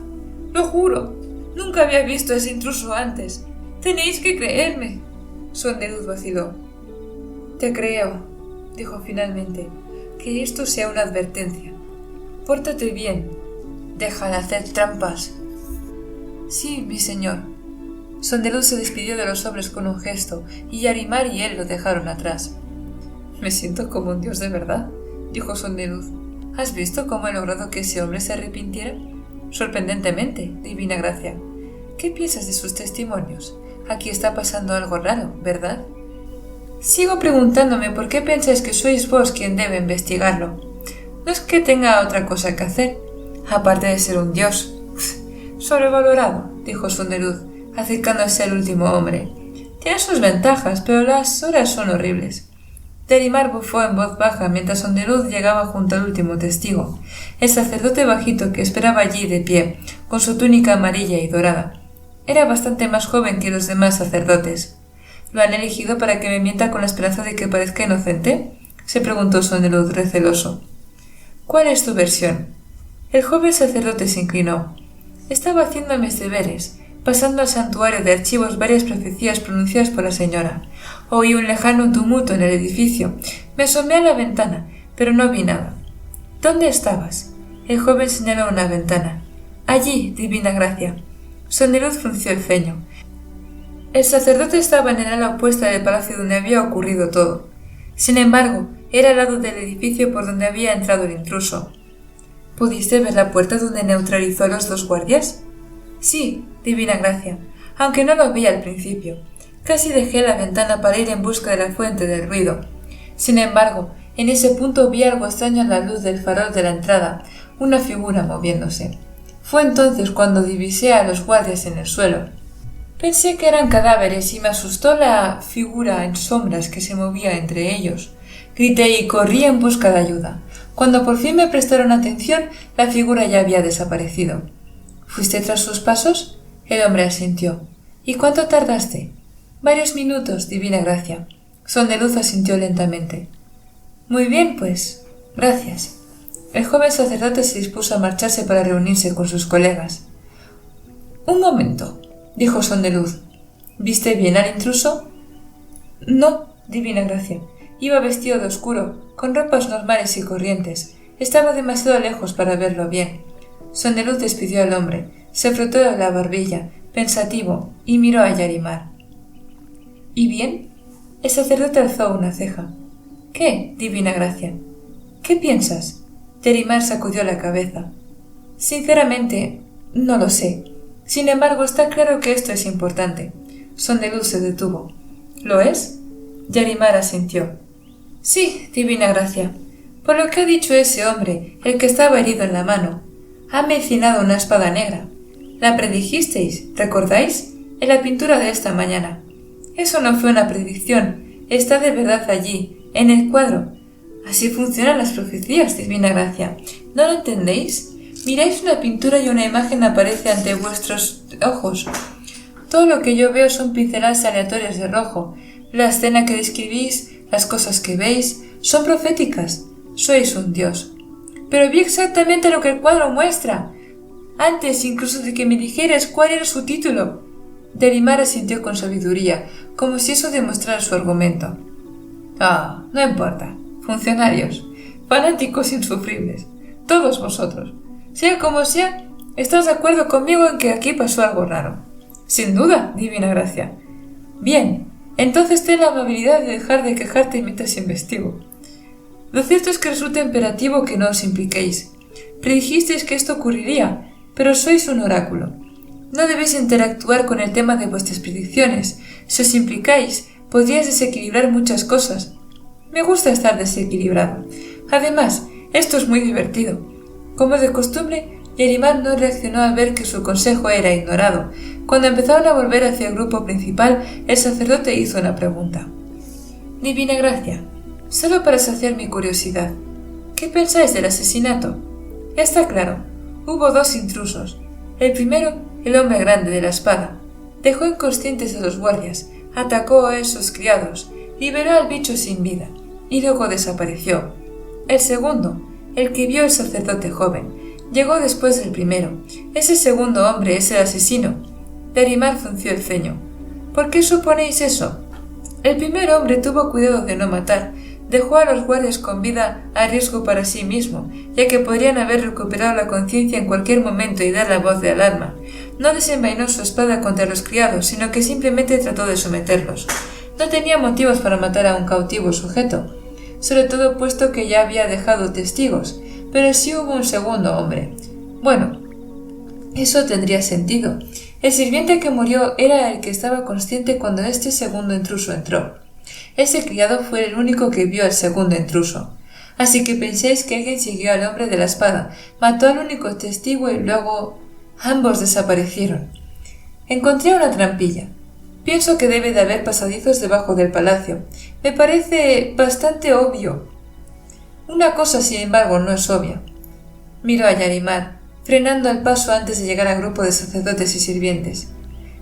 A: Lo juro, nunca había visto a ese intruso antes. Tenéis que creerme. Son de Luz vaciló. Te creo, dijo finalmente. Que esto sea una advertencia. Pórtate bien. Deja de hacer trampas. Sí, mi señor. Son de Luz se despidió de los hombres con un gesto, y Yarimar y él lo dejaron atrás. Me siento como un dios de verdad, dijo Son de Luz. ¿Has visto cómo he logrado que ese hombre se arrepintiera? Sorprendentemente, divina gracia. ¿Qué piensas de sus testimonios? Aquí está pasando algo raro, ¿verdad? Sigo preguntándome por qué pensáis que sois vos quien debe investigarlo. No es que tenga otra cosa que hacer, aparte de ser un dios. Sobrevalorado, dijo Son de Luz, acercándose al último hombre. Tiene sus ventajas, pero las horas son horribles. Yarimar bufó en voz baja mientras Son de Luz llegaba junto al último testigo, el sacerdote bajito que esperaba allí de pie, con su túnica amarilla y dorada. Era bastante más joven que los demás sacerdotes. ¿Lo han elegido para que me mienta con la esperanza de que parezca inocente?, se preguntó Son de Luz receloso. ¿Cuál es tu versión? El joven sacerdote se inclinó. Estaba haciendo mis deberes, pasando al santuario de archivos varias profecías pronunciadas por la señora. Oí un lejano tumulto en el edificio. Me asomé a la ventana, pero no vi nada. ¿Dónde estabas? El joven señaló una ventana. Allí, divina gracia. Son de Luz frunció el ceño. El sacerdote estaba en el ala opuesta del palacio donde había ocurrido todo. Sin embargo, era al lado del edificio por donde había entrado el intruso. ¿Pudiste ver la puerta donde neutralizó a los dos guardias? Sí, divina gracia, aunque no lo vi al principio. Casi dejé la ventana para ir en busca de la fuente del ruido. Sin embargo, en ese punto vi algo extraño en la luz del farol de la entrada, una figura moviéndose. Fue entonces cuando divisé a los guardias en el suelo. Pensé que eran cadáveres y me asustó la figura en sombras que se movía entre ellos. Grité y corrí en busca de ayuda. Cuando por fin me prestaron atención, la figura ya había desaparecido. ¿Fuiste tras sus pasos? El hombre asintió. ¿Y cuánto tardaste? Varios minutos, divina gracia. Son de Luz asintió lentamente. Muy bien, pues. Gracias. El joven sacerdote se dispuso a marcharse para reunirse con sus colegas. Un momento, dijo Son de Luz. ¿Viste bien al intruso? No, divina gracia. Iba vestido de oscuro, con ropas normales y corrientes. Estaba demasiado lejos para verlo bien. Son de Luz despidió al hombre, se frotó la barbilla, pensativo, y miró a Yarimar. ¿Y bien? El sacerdote alzó una ceja. ¿Qué, divina gracia? ¿Qué piensas? Yarimar sacudió la cabeza. Sinceramente, no lo sé. Sin embargo, está claro que esto es importante. Son de Luz se detuvo. ¿Lo es? Yarimar asintió. Sí, divina gracia. Por lo que ha dicho ese hombre, el que estaba herido en la mano, ha mencionado una espada negra. La predijisteis, ¿recordáis? En la pintura de esta mañana. Eso no fue una predicción, está de verdad allí, en el cuadro. Así funcionan las profecías, divina gracia. ¿No lo entendéis? Miráis una pintura y una imagen aparece ante vuestros ojos. Todo lo que yo veo son pinceladas aleatorias de rojo. La escena que describís, las cosas que veis, son proféticas. Sois un dios. Pero vi exactamente lo que el cuadro muestra, antes incluso de que me dijeras cuál era su título. Yarimar asintió con sabiduría, como si eso demostrara su argumento. Ah, no importa. Funcionarios, fanáticos insufribles, todos vosotros. Sea como sea, ¿estás de acuerdo conmigo en que aquí pasó algo raro? Sin duda, divina gracia. Bien, entonces ten la amabilidad de dejar de quejarte mientras investigo. Lo cierto es que resulta imperativo que no os impliquéis. Predijisteis que esto ocurriría, pero sois un oráculo. No debéis interactuar con el tema de vuestras predicciones. Si os implicáis, podríais desequilibrar muchas cosas. Me gusta estar desequilibrado. Además, esto es muy divertido. Como de costumbre, Yarimar no reaccionó al ver que su consejo era ignorado. Cuando empezaron a volver hacia el grupo principal, el sacerdote hizo una pregunta. Divina gracia, solo para saciar mi curiosidad, ¿qué pensáis del asesinato? Está claro, hubo 2 intrusos. El primero, el hombre grande de la espada. Dejó inconscientes a los guardias, atacó a esos criados, liberó al bicho sin vida, y luego desapareció. El segundo, el que vio el sacerdote joven, llegó después del primero. Ese segundo hombre es el asesino. Yarimar frunció el ceño. ¿Por qué suponéis eso? El primer hombre tuvo cuidado de no matar. Dejó a los guardias con vida a riesgo para sí mismo, ya que podrían haber recuperado la conciencia en cualquier momento y dar la voz de alarma. No desenvainó su espada contra los criados, sino que simplemente trató de someterlos. No tenía motivos para matar a un cautivo sujeto, sobre todo puesto que ya había dejado testigos, pero sí hubo un segundo hombre. Bueno, eso tendría sentido. El sirviente que murió era el que estaba consciente cuando este segundo intruso entró. Ese criado fue el único que vio al segundo intruso. Así que penséis que alguien siguió al hombre de la espada, mató al único testigo y luego ambos desaparecieron. Encontré una trampilla. Pienso que debe de haber pasadizos debajo del palacio. Me parece bastante obvio. Una cosa, sin embargo, no es obvia. Miró a Yarimar, frenando el paso antes de llegar al grupo de sacerdotes y sirvientes.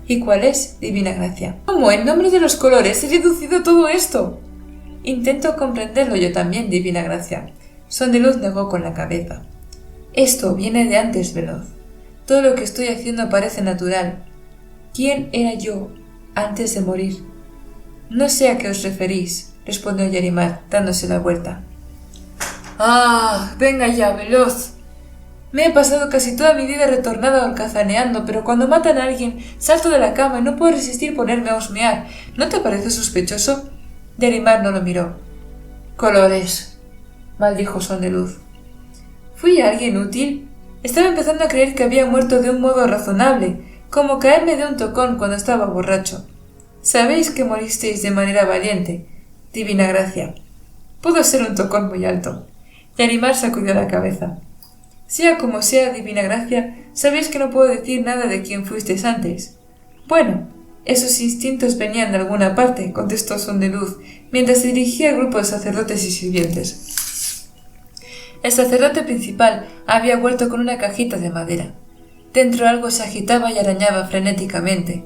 A: ¿Y cuál es, divina gracia? ¿Cómo, en nombre de los colores, he deducido todo esto? Intento comprenderlo yo también, divina gracia. Sondeluz negó con la cabeza. Esto viene de antes, Veloz. Todo lo que estoy haciendo parece natural. ¿Quién era yo antes de morir? No sé a qué os referís, respondió Yarimar, dándose la vuelta. ¡Ah! Venga ya, Veloz. Me he pasado casi toda mi vida retornada holcazaneando, pero cuando matan a alguien, salto de la cama y no puedo resistir ponerme a husmear. ¿No te parece sospechoso? Yarimar no lo miró. Colores, maldijo Sondeluz. ¿Fui alguien útil? Estaba empezando a creer que había muerto de un modo razonable, como caerme de un tocón cuando estaba borracho. Sabéis que moristeis de manera valiente, divina gracia. Pudo ser un tocón muy alto. Yarimar sacudió la cabeza. Sea como sea, divina gracia, sabéis que no puedo decir nada de quién fuisteis antes. Bueno, esos instintos venían de alguna parte, contestó Sondeluz, mientras se dirigía al grupo de sacerdotes y sirvientes. El sacerdote principal había vuelto con una cajita de madera. Dentro algo se agitaba y arañaba frenéticamente.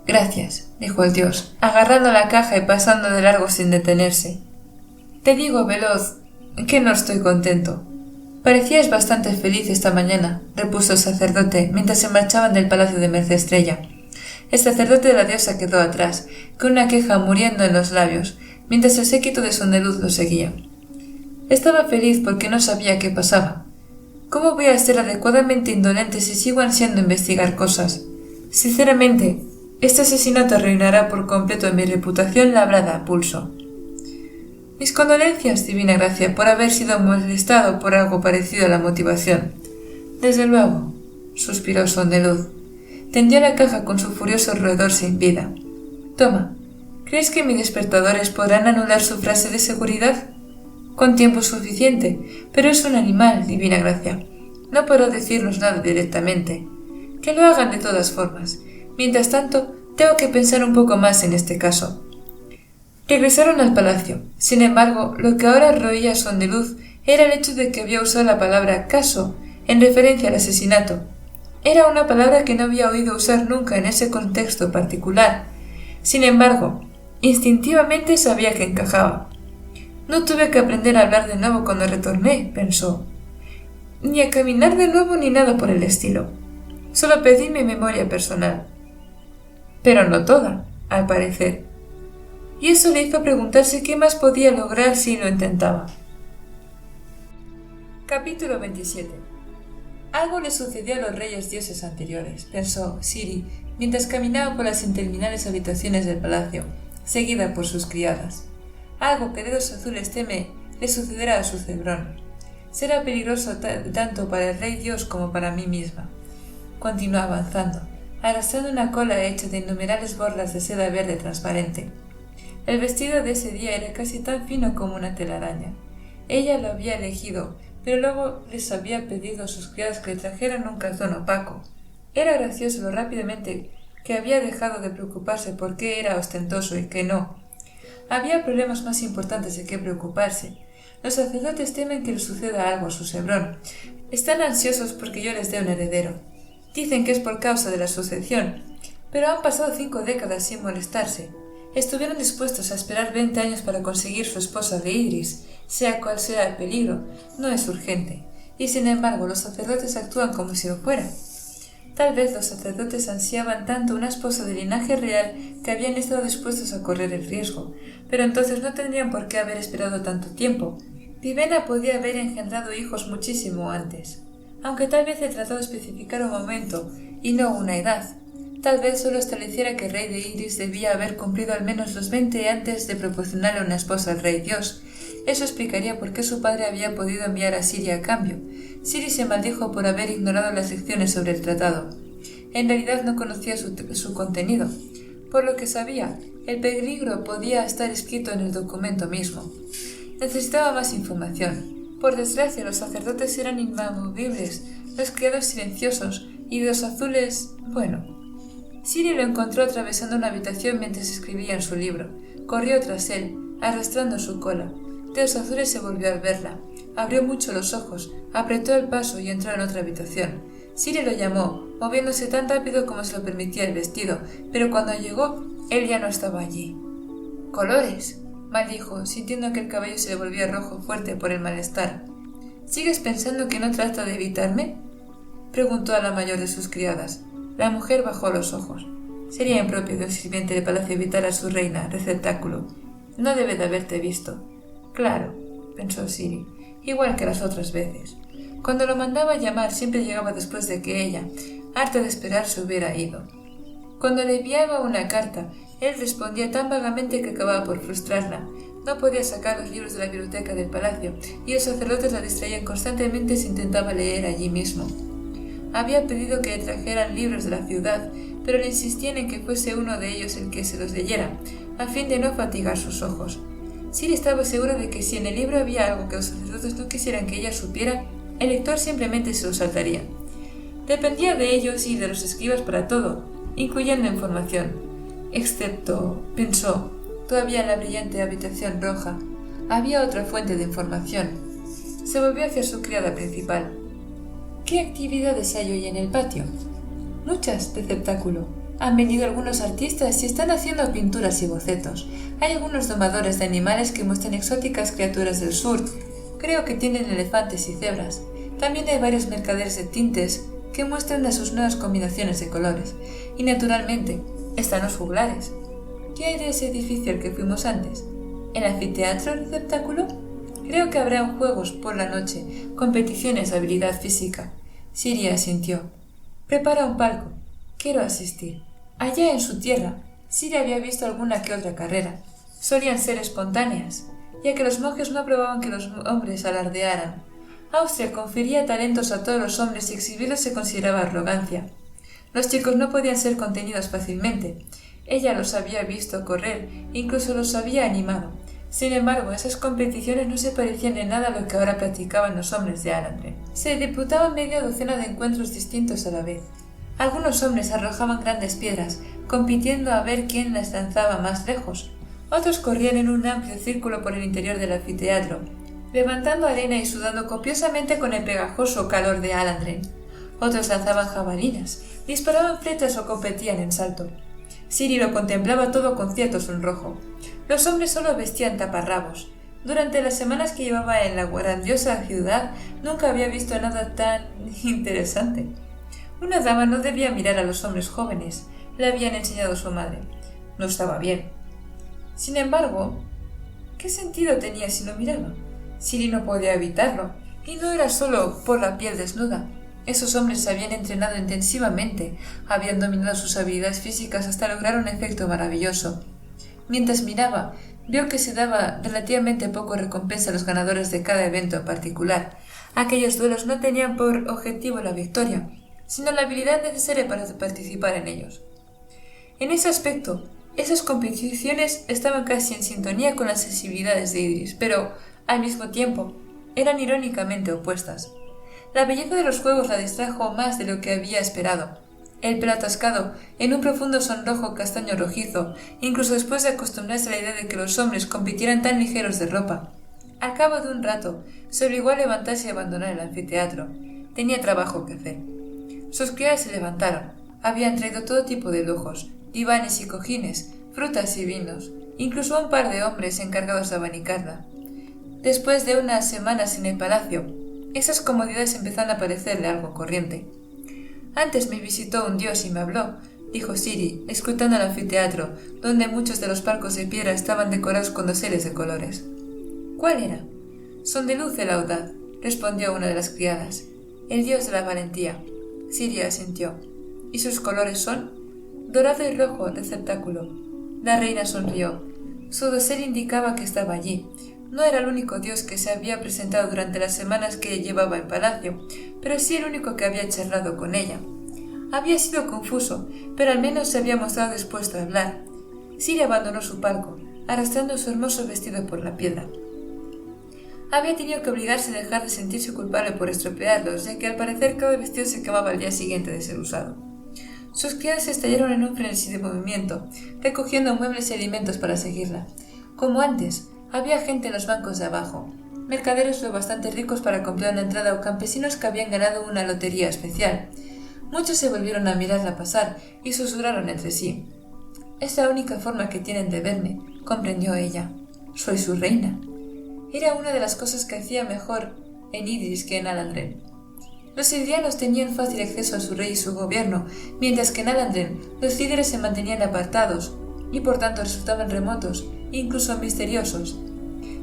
A: Gracias, dijo el dios, agarrando la caja y pasando de largo sin detenerse. Te digo, Veloz, que no estoy contento. Parecíais bastante feliz esta mañana, repuso el sacerdote mientras se marchaban del palacio de Mercestrella. El sacerdote de la diosa quedó atrás, con una queja muriendo en los labios, mientras el séquito de Sondeluz lo seguía. Estaba feliz porque no sabía qué pasaba. ¿Cómo voy a ser adecuadamente indolente si sigo ansiando investigar cosas? Sinceramente, este asesinato arruinará por completo mi reputación labrada a pulso. Mis condolencias, divina gracia, por haber sido molestado por algo parecido a la motivación. Desde luego, suspiró Sondeluz. Tendió la caja con su furioso roedor sin vida. Toma, ¿crees que mis despertadores podrán anular su frase de seguridad? Con tiempo suficiente, pero es un animal, divina gracia. No puedo decirnos nada directamente. Que lo hagan de todas formas. Mientras tanto, tengo que pensar un poco más en este caso. Regresaron al palacio. Sin embargo, lo que ahora roía Sondeluz era el hecho de que había usado la palabra caso en referencia al asesinato. Era una palabra que no había oído usar nunca en ese contexto particular. Sin embargo, instintivamente sabía que encajaba. No tuve que aprender a hablar de nuevo cuando retorné, pensó. ni a caminar de nuevo ni nada por el estilo. Solo pedí mi memoria personal. Pero no toda, al parecer. Y eso le hizo preguntarse qué más podía lograr si lo intentaba. Capítulo 27. Algo le sucedió a los reyes dioses anteriores, pensó Ciri, mientras caminaba por las interminables habitaciones del palacio, seguida por sus criadas. Algo que Dedos Azules teme le sucederá a su Cebrón. Será peligroso tanto para el rey dios como para mí misma. Continuó avanzando, arrastrando una cola hecha de innumerables borlas de seda verde transparente. El vestido de ese día era casi tan fino como una telaraña. Ella lo había elegido, pero luego les había pedido a sus criadas que le trajeran un calzón opaco. Era gracioso lo rápidamente que había dejado de preocuparse por qué era ostentoso y qué no. Había problemas más importantes de qué preocuparse. Los sacerdotes temen que le suceda algo a su Cebrón. Están ansiosos porque yo les dé un heredero. Dicen que es por causa de la sucesión, pero han pasado 5 décadas sin molestarse. Estuvieron dispuestos a esperar 20 años para conseguir su esposa de Idris, sea cual sea el peligro, no es urgente, y sin embargo los sacerdotes actúan como si lo fuera. Tal vez los sacerdotes ansiaban tanto una esposa de linaje real que habían estado dispuestos a correr el riesgo, pero entonces no tendrían por qué haber esperado tanto tiempo. Vivena podía haber engendrado hijos muchísimo antes, aunque tal vez he tratado de especificar un momento y no una edad. Tal vez solo estableciera que el rey de Idris debía haber cumplido al menos los 20 antes de proporcionarle una esposa al rey dios. Eso explicaría por qué su padre había podido enviar a Ciri a cambio. Ciri se maldijo por haber ignorado las lecciones sobre el tratado. En realidad no conocía su contenido. Por lo que sabía, el peligro podía estar escrito en el documento mismo. Necesitaba más información. Por desgracia, los sacerdotes eran inamovibles, los criados silenciosos, y Dedos Azules, bueno. Ciri lo encontró atravesando una habitación mientras escribía en su libro. Corrió tras él, arrastrando su cola. Dedos Azules se volvió al verla. Abrió mucho los ojos, apretó el paso y entró en otra habitación. Ciri lo llamó, moviéndose tan rápido como se lo permitía el vestido, pero cuando llegó, él ya no estaba allí. «¡Colores!», maldijo, sintiendo que el cabello se le volvía rojo fuerte por el malestar. «¿Sigues pensando que no trata de evitarme?», preguntó a la mayor de sus criadas. La mujer bajó los ojos. Sería impropio de un sirviente de palacio evitar a su reina, receptáculo. No debe de haberte visto. Claro, pensó Ciri, igual que las otras veces. Cuando lo mandaba llamar siempre llegaba después de que ella, harta de esperar, se hubiera ido. Cuando le enviaba una carta, él respondía tan vagamente que acababa por frustrarla. No podía sacar los libros de la biblioteca del palacio, y los sacerdotes la distraían constantemente si intentaba leer allí mismo. Había pedido que le trajeran libros de la ciudad, pero le insistían en que fuese uno de ellos el que se los leyera, a fin de no fatigar sus ojos. Ciri estaba segura de que si en el libro había algo que los sacerdotes no quisieran que ella supiera, el lector simplemente se lo saltaría. Dependía de ellos y de los escribas para todo, incluyendo información. Excepto, pensó, todavía en la brillante habitación roja, había otra fuente de información. Se volvió hacia su criada principal. ¿Qué actividades hay hoy en el patio? Muchas, receptáculo. Han venido algunos artistas y están haciendo pinturas y bocetos. Hay algunos domadores de animales que muestran exóticas criaturas del sur. Creo que tienen elefantes y cebras. También hay varios mercaderes de tintes que muestran sus nuevas combinaciones de colores. Y naturalmente, están los juglares. ¿Qué hay de ese edificio al que fuimos antes? ¿El anfiteatro, receptáculo? Creo que habrá juegos por la noche, competiciones de habilidad física. Ciri asintió. Prepara un palco. Quiero asistir. Allá en su tierra, Ciri había visto alguna que otra carrera. Solían ser espontáneas, ya que los monjes no aprobaban que los hombres alardearan. Austria confería talentos a todos los hombres y exhibirlos se consideraba arrogancia. Los chicos no podían ser contenidos fácilmente. Ella los había visto correr, incluso los había animado. Sin embargo, esas competiciones no se parecían en nada a lo que ahora practicaban los hombres de Alandren. Se disputaban media docena de encuentros distintos a la vez. Algunos hombres arrojaban grandes piedras, compitiendo a ver quién las lanzaba más lejos. Otros corrían en un amplio círculo por el interior del anfiteatro, levantando arena y sudando copiosamente con el pegajoso calor de Alandren. Otros lanzaban jabalinas, disparaban flechas o competían en salto. Ciri lo contemplaba todo con cierto sonrojo. Los hombres solo vestían taparrabos. Durante las semanas que llevaba en la grandiosa ciudad, nunca había visto nada tan interesante. Una dama no debía mirar a los hombres jóvenes, le habían enseñado su madre. No estaba bien. Sin embargo, ¿qué sentido tenía si no miraba? Siri no podía evitarlo, y no era solo por la piel desnuda. Esos hombres se habían entrenado intensivamente, habían dominado sus habilidades físicas hasta lograr un efecto maravilloso. Mientras miraba, vio que se daba relativamente poco recompensa a los ganadores de cada evento en particular. Aquellos duelos no tenían por objetivo la victoria, sino la habilidad necesaria para participar en ellos. En ese aspecto, esas competiciones estaban casi en sintonía con las sensibilidades de Idris, pero, al mismo tiempo, eran irónicamente opuestas. La belleza de los juegos la distrajo más de lo que había esperado. El pelo atascado en un profundo sonrojo castaño rojizo, incluso después de acostumbrarse a la idea de que los hombres compitieran tan ligeros de ropa. Al cabo de un rato, se obligó a levantarse y abandonar el anfiteatro. Tenía trabajo que hacer. Sus criadas se levantaron. Habían traído todo tipo de lujos, divanes y cojines, frutas y vinos, incluso un par de hombres encargados de abanicarla. Después de unas semanas en el palacio, esas comodidades empezaron a parecerle algo corriente. «Antes me visitó un dios y me habló», dijo Siri, escrutando el anfiteatro, donde muchos de los palcos de piedra estaban decorados con doseles de colores. «¿Cuál era?» «Son de luz el audaz», respondió una de las criadas. «El dios de la valentía». Siri asintió. «¿Y sus colores son?» «Dorado y rojo, receptáculo». La reina sonrió. Su dosel indicaba que estaba allí. No era el único dios que se había presentado durante las semanas que llevaba en palacio, pero sí el único que había charlado con ella. Había sido confuso, pero al menos se había mostrado dispuesto a hablar. Siri abandonó su palco, arrastrando su hermoso vestido por la piedra. Había tenido que obligarse a dejar de sentirse culpable por estropearlos, ya que al parecer cada vestido se quemaba al día siguiente de ser usado. Sus criadas estallaron en un frenesí de movimiento, recogiendo muebles y alimentos para seguirla. Como antes, había gente en los bancos de abajo, mercaderes lo bastante ricos para comprar una entrada o campesinos que habían ganado una lotería especial. Muchos se volvieron a mirarla pasar y susurraron entre sí. «Es la única forma que tienen de verme», comprendió ella. «Soy su reina». Era una de las cosas que hacía mejor en Idris que en Alandren. Los sirianos tenían fácil acceso a su rey y su gobierno, mientras que en Alandren los líderes se mantenían apartados y por tanto resultaban remotos e incluso misteriosos.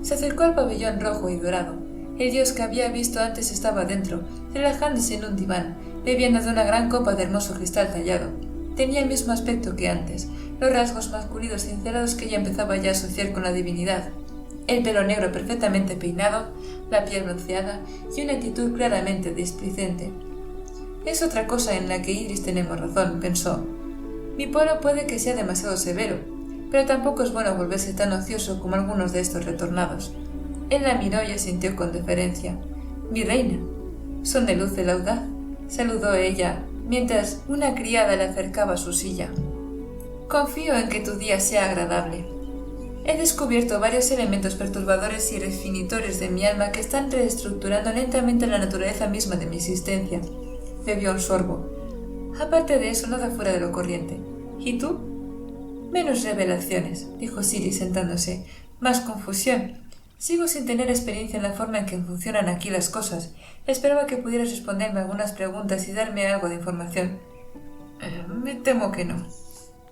A: Se acercó al pabellón rojo y dorado. El dios que había visto antes estaba dentro, relajándose en un diván, bebiendo de una gran copa de hermoso cristal tallado. Tenía el mismo aspecto que antes, los rasgos masculinos cincelados que ella empezaba ya a asociar con la divinidad. El pelo negro perfectamente peinado, la piel bronceada y una actitud claramente displicente. «Es otra cosa en la que Idris tenemos razón», pensó. «Mi pueblo puede que sea demasiado severo, pero tampoco es bueno volverse tan ocioso como algunos de estos retornados». Él la miró y asintió con deferencia. «Mi reina». «Son de luz el audaz», saludó ella, mientras una criada le acercaba a su silla. «Confío en que tu día sea agradable. He descubierto varios elementos perturbadores y refinitores de mi alma que están reestructurando lentamente la naturaleza misma de mi existencia». Bebió un sorbo. «Aparte de eso, nada fuera de lo corriente. ¿Y tú?» «Menos revelaciones», dijo Siri sentándose. «Más confusión. Sigo sin tener experiencia en la forma en que funcionan aquí las cosas. Esperaba que pudieras responderme algunas preguntas y darme algo de información». Me temo que no».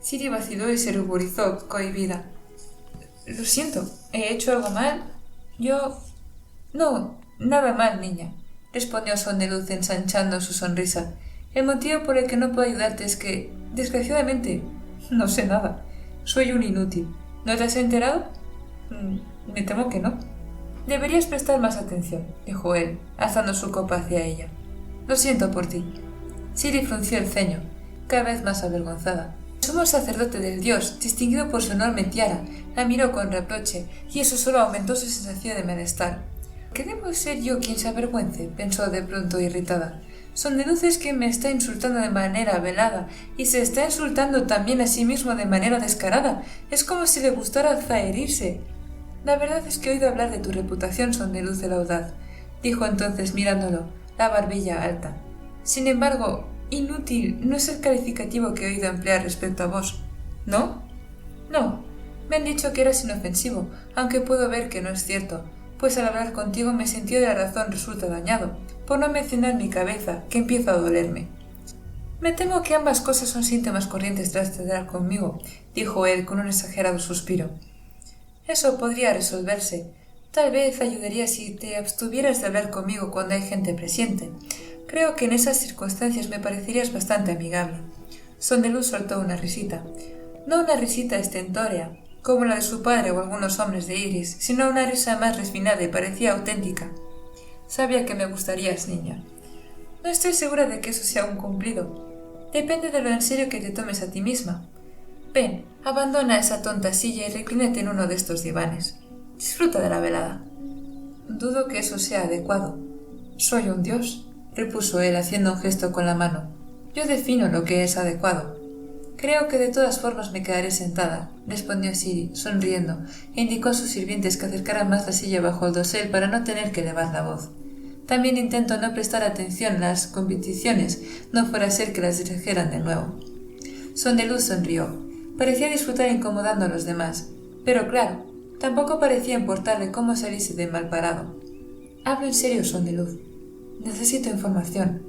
A: Siri vaciló y se ruborizó, cohibida. «Lo siento. ¿He hecho algo mal? Yo...» «No, nada mal, niña», respondió Son de Luz ensanchando su sonrisa. «El motivo por el que no puedo ayudarte es que, desgraciadamente, no sé nada. Soy un inútil. ¿No te has enterado?» «Me temo que no». «Deberías prestar más atención», dijo él, alzando su copa hacia ella. «Lo siento por ti». Siri frunció el ceño, cada vez más avergonzada. El sumo sacerdote del dios, distinguido por su enorme tiara, la miró con reproche, y eso solo aumentó su sensación de malestar. «¿Qué debo ser yo quien se avergüence?», pensó de pronto irritada. «Son de Luz es quien me está insultando de manera velada, y se está insultando también a sí mismo de manera descarada. Es como si le gustara zaherirse». «La verdad es que he oído hablar de tu reputación, Son de Luz del audaz», dijo entonces mirándolo, la barbilla alta. «Sin embargo, inútil no es el calificativo que he oído emplear respecto a vos». «¿No?» «No. Me han dicho que eras inofensivo, aunque puedo ver que no es cierto, pues al hablar contigo mi sentido de la razón resulta dañado, por no mencionar mi cabeza, que empieza a dolerme. Me temo que ambas cosas son síntomas corrientes tras tratar conmigo, dijo él con un exagerado suspiro. Eso podría resolverse. Tal vez ayudaría si te abstuvieras de hablar conmigo cuando hay gente presente. Creo que en esas circunstancias me parecerías bastante amigable. Sondeluz soltó una risita. No una risita estentórea, como la de su padre o algunos hombres de Iris, sino una risa más refinada y parecía auténtica. Sabía que me gustarías, niña. No estoy segura de que eso sea un cumplido. Depende de lo en serio que te tomes a ti misma. Ven, abandona esa tonta silla y reclínate en uno de estos divanes. Disfruta de la velada. Dudo que eso sea adecuado. Soy un dios, repuso él haciendo un gesto con la mano. Yo defino lo que es adecuado. Creo que de todas formas me quedaré sentada, respondió Ciri, sonriendo, e indicó a sus sirvientes que acercaran más la silla bajo el dosel para no tener que elevar la voz. También intento no prestar atención a las competiciones, no fuera a ser que las distrajeran de nuevo. Sondeluz sonrió. Parecía disfrutar incomodando a los demás, pero claro, tampoco parecía importarle cómo salirse de mal parado. Hablo en serio, Sondeluz. Necesito información.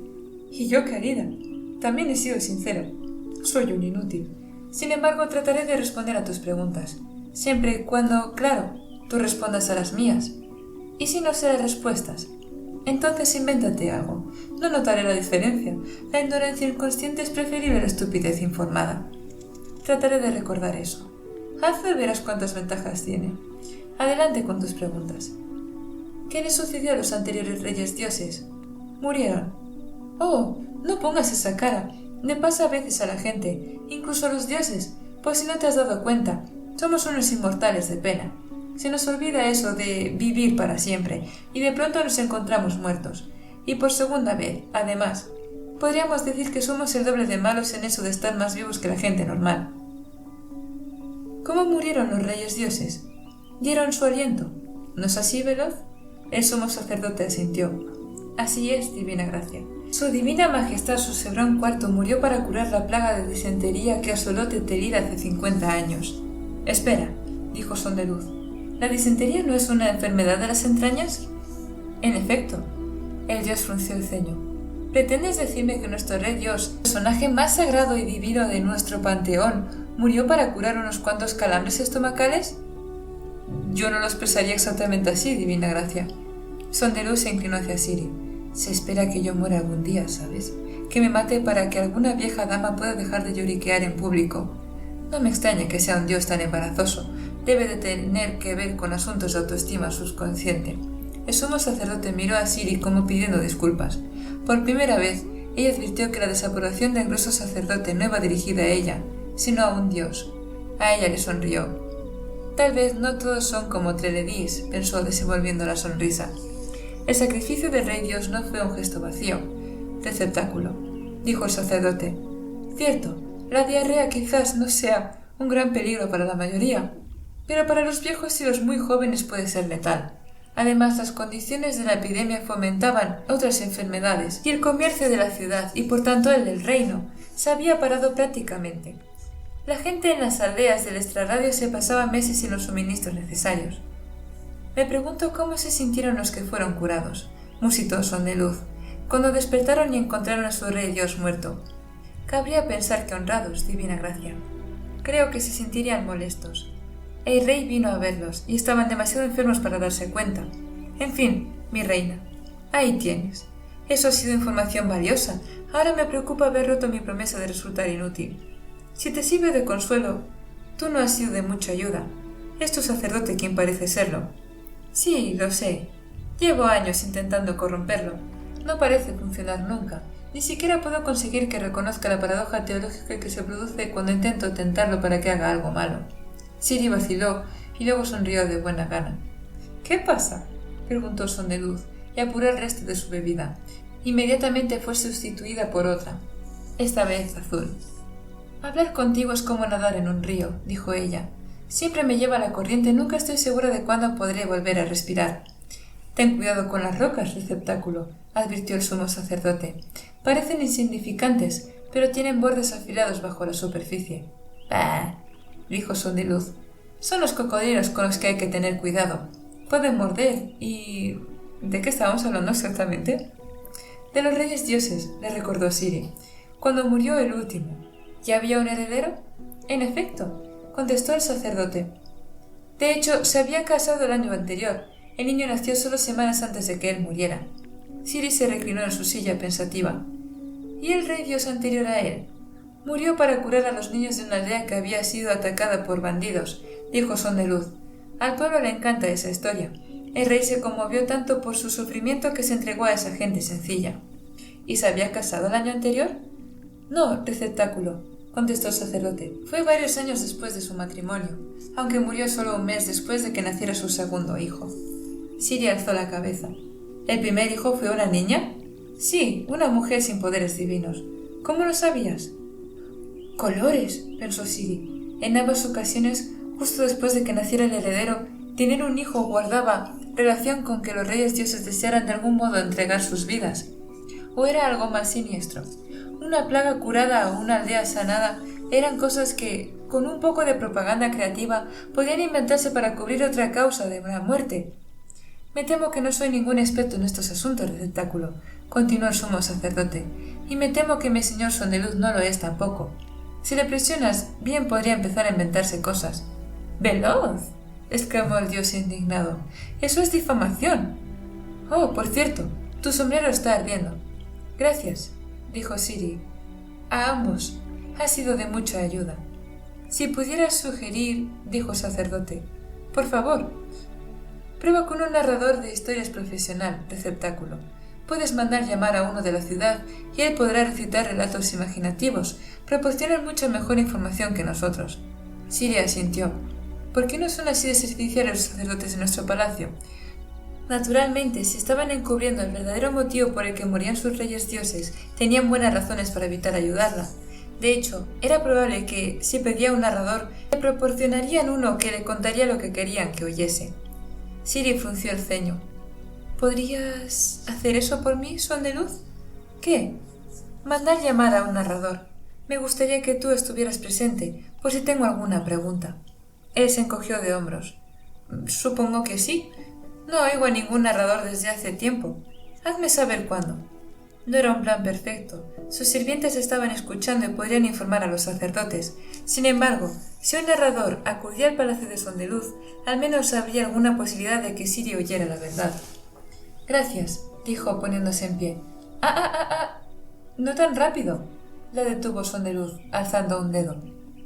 A: Y yo, querida, también he sido sincero. Soy un inútil. Sin embargo, trataré de responder a tus preguntas, siempre y cuando, claro, tú respondas a las mías. ¿Y si no sé las respuestas? Entonces invéntate algo. No notaré la diferencia. La ignorancia inconsciente es preferible a la estupidez informada. Trataré de recordar eso. Hazlo y verás cuántas ventajas tiene. Adelante con tus preguntas. ¿Qué le sucedió a los anteriores reyes dioses? Murieron. Oh, no pongas esa cara. Le pasa a veces a la gente, incluso a los dioses, pues si no te has dado cuenta, somos unos inmortales de pena. Se nos olvida eso de vivir para siempre, y de pronto nos encontramos muertos. Y por segunda vez, además, podríamos decir que somos el doble de malos en eso de estar más vivos que la gente normal. ¿Cómo murieron los reyes dioses? Dieron su aliento. ¿No es así, Veloz? El sumo sacerdote asintió. Así es, divina gracia. Su divina majestad Susebrón IV murió para curar la plaga de disentería que asoló Tetelid hace 50 años. Espera, dijo Sondeluz. ¿La disentería no es una enfermedad de las entrañas? En efecto. El dios frunció el ceño. ¿Pretendes decirme que nuestro rey dios, el personaje más sagrado y divino de nuestro panteón, murió para curar unos cuantos calambres estomacales? Yo no lo expresaría exactamente así, divina gracia. Sondeluz se inclinó hacia Ciri. Se espera que yo muera algún día, ¿sabes? Que me mate para que alguna vieja dama pueda dejar de lloriquear en público. No me extraña que sea un dios tan embarazoso. Debe de tener que ver con asuntos de autoestima subconsciente. El sumo sacerdote miró a Ciri como pidiendo disculpas. Por primera vez, ella advirtió que la desaprobación del grueso sacerdote no iba dirigida a ella, sino a un dios. A ella le sonrió. Tal vez no todos son como Treledís, pensó desenvolviendo la sonrisa. El sacrificio del rey dios no fue un gesto vacío. Receptáculo, dijo el sacerdote. Cierto, la diarrea quizás no sea un gran peligro para la mayoría, pero para los viejos y los muy jóvenes puede ser letal. Además, las condiciones de la epidemia fomentaban otras enfermedades y el comercio de la ciudad, y por tanto el del reino, se había parado prácticamente. La gente en las aldeas del extrarradio se pasaba meses sin los suministros necesarios. Me pregunto cómo se sintieron los que fueron curados, musitó Sondeluz, cuando despertaron y encontraron a su rey dios muerto. Cabría pensar que honrados, divina gracia. Creo que se sentirían molestos. El rey vino a verlos y estaban demasiado enfermos para darse cuenta. En fin, mi reina, ahí tienes. Eso ha sido información valiosa. Ahora me preocupa haber roto mi promesa de resultar inútil. Si te sirve de consuelo, tú no has sido de mucha ayuda. Es tu sacerdote quien parece serlo. Sí, lo sé. Llevo años intentando corromperlo. No parece funcionar nunca. Ni siquiera puedo conseguir que reconozca la paradoja teológica que se produce cuando intento tentarlo para que haga algo malo. Ciri vaciló y luego sonrió de buena gana. ¿Qué pasa?, preguntó Sondeluz, y apuró el resto de su bebida. Inmediatamente fue sustituida por otra, esta vez azul. Hablar contigo es como nadar en un río, dijo ella. Siempre me lleva la corriente, nunca estoy segura de cuándo podré volver a respirar. Ten cuidado con las rocas, receptáculo, advirtió el sumo sacerdote. Parecen insignificantes, pero tienen bordes afilados bajo la superficie. ¡Bah!, dijo Sondeluz. Son los cocodrilos con los que hay que tener cuidado. Pueden morder y... ¿De qué estábamos hablando exactamente? De los reyes dioses, le recordó Siri. Cuando murió el último, ¿ya había un heredero? En efecto, contestó el sacerdote. De hecho, se había casado el año anterior. El niño nació solo semanas antes de que él muriera. Siri se reclinó en su silla pensativa. ¿Y el rey dios anterior a él? Murió para curar a los niños de una aldea que había sido atacada por bandidos, dijo Son de Luz. Al pueblo le encanta esa historia. El rey se conmovió tanto por su sufrimiento que se entregó a esa gente sencilla. ¿Y se había casado el año anterior? No, receptáculo, contestó el sacerdote. Fue varios años después de su matrimonio, aunque murió solo un mes después de que naciera su segundo hijo. Siri alzó la cabeza. ¿El primer hijo fue una niña? Sí, una mujer sin poderes divinos. ¿Cómo lo sabías? Colores, pensó Siri. En ambas ocasiones, justo después de que naciera el heredero, tener un hijo guardaba relación con que los reyes dioses desearan de algún modo entregar sus vidas. ¿O era algo más siniestro? Una plaga curada o una aldea sanada eran cosas que, con un poco de propaganda creativa, podían inventarse para cubrir otra causa de la muerte. Me temo que no soy ningún experto en estos asuntos, receptáculo, continuó el sumo sacerdote, y me temo que mi señor Son de Luz no lo es tampoco. Si le presionas, bien podría empezar a inventarse cosas. ¡Veloz!, exclamó el dios indignado. ¡Eso es difamación! Oh, por cierto, tu sombrero está ardiendo. Gracias, dijo Siri. A ambos. Ha sido de mucha ayuda. Si pudieras sugerir, dijo el sacerdote. Por favor. Prueba con un narrador de historias profesional, receptáculo. Puedes mandar llamar a uno de la ciudad y él podrá recitar relatos imaginativos. Proporcionan mucha mejor información que nosotros. Siri asintió. ¿Por qué no son así de serviciales los sacerdotes de nuestro palacio? Naturalmente, si estaban encubriendo el verdadero motivo por el que morían sus reyes dioses, tenían buenas razones para evitar ayudarla. De hecho, era probable que, si pedía un narrador, le proporcionarían uno que le contaría lo que querían que oyese. Siri frunció el ceño. ¿Podrías hacer eso por mí, Son de Luz? ¿Qué? Mandar llamar a un narrador. Me gustaría que tú estuvieras presente, por si tengo alguna pregunta. Él se encogió de hombros. Supongo que sí. No oigo a ningún narrador desde hace tiempo. Hazme saber cuándo. No era un plan perfecto. Sus sirvientes estaban escuchando y podrían informar a los sacerdotes. Sin embargo, si un narrador acudía al palacio de Son de Luz, al menos habría alguna posibilidad de que Siri oyera la verdad. Gracias, dijo poniéndose en pie. No tan rápido, la detuvo Son de Luz, alzando un dedo.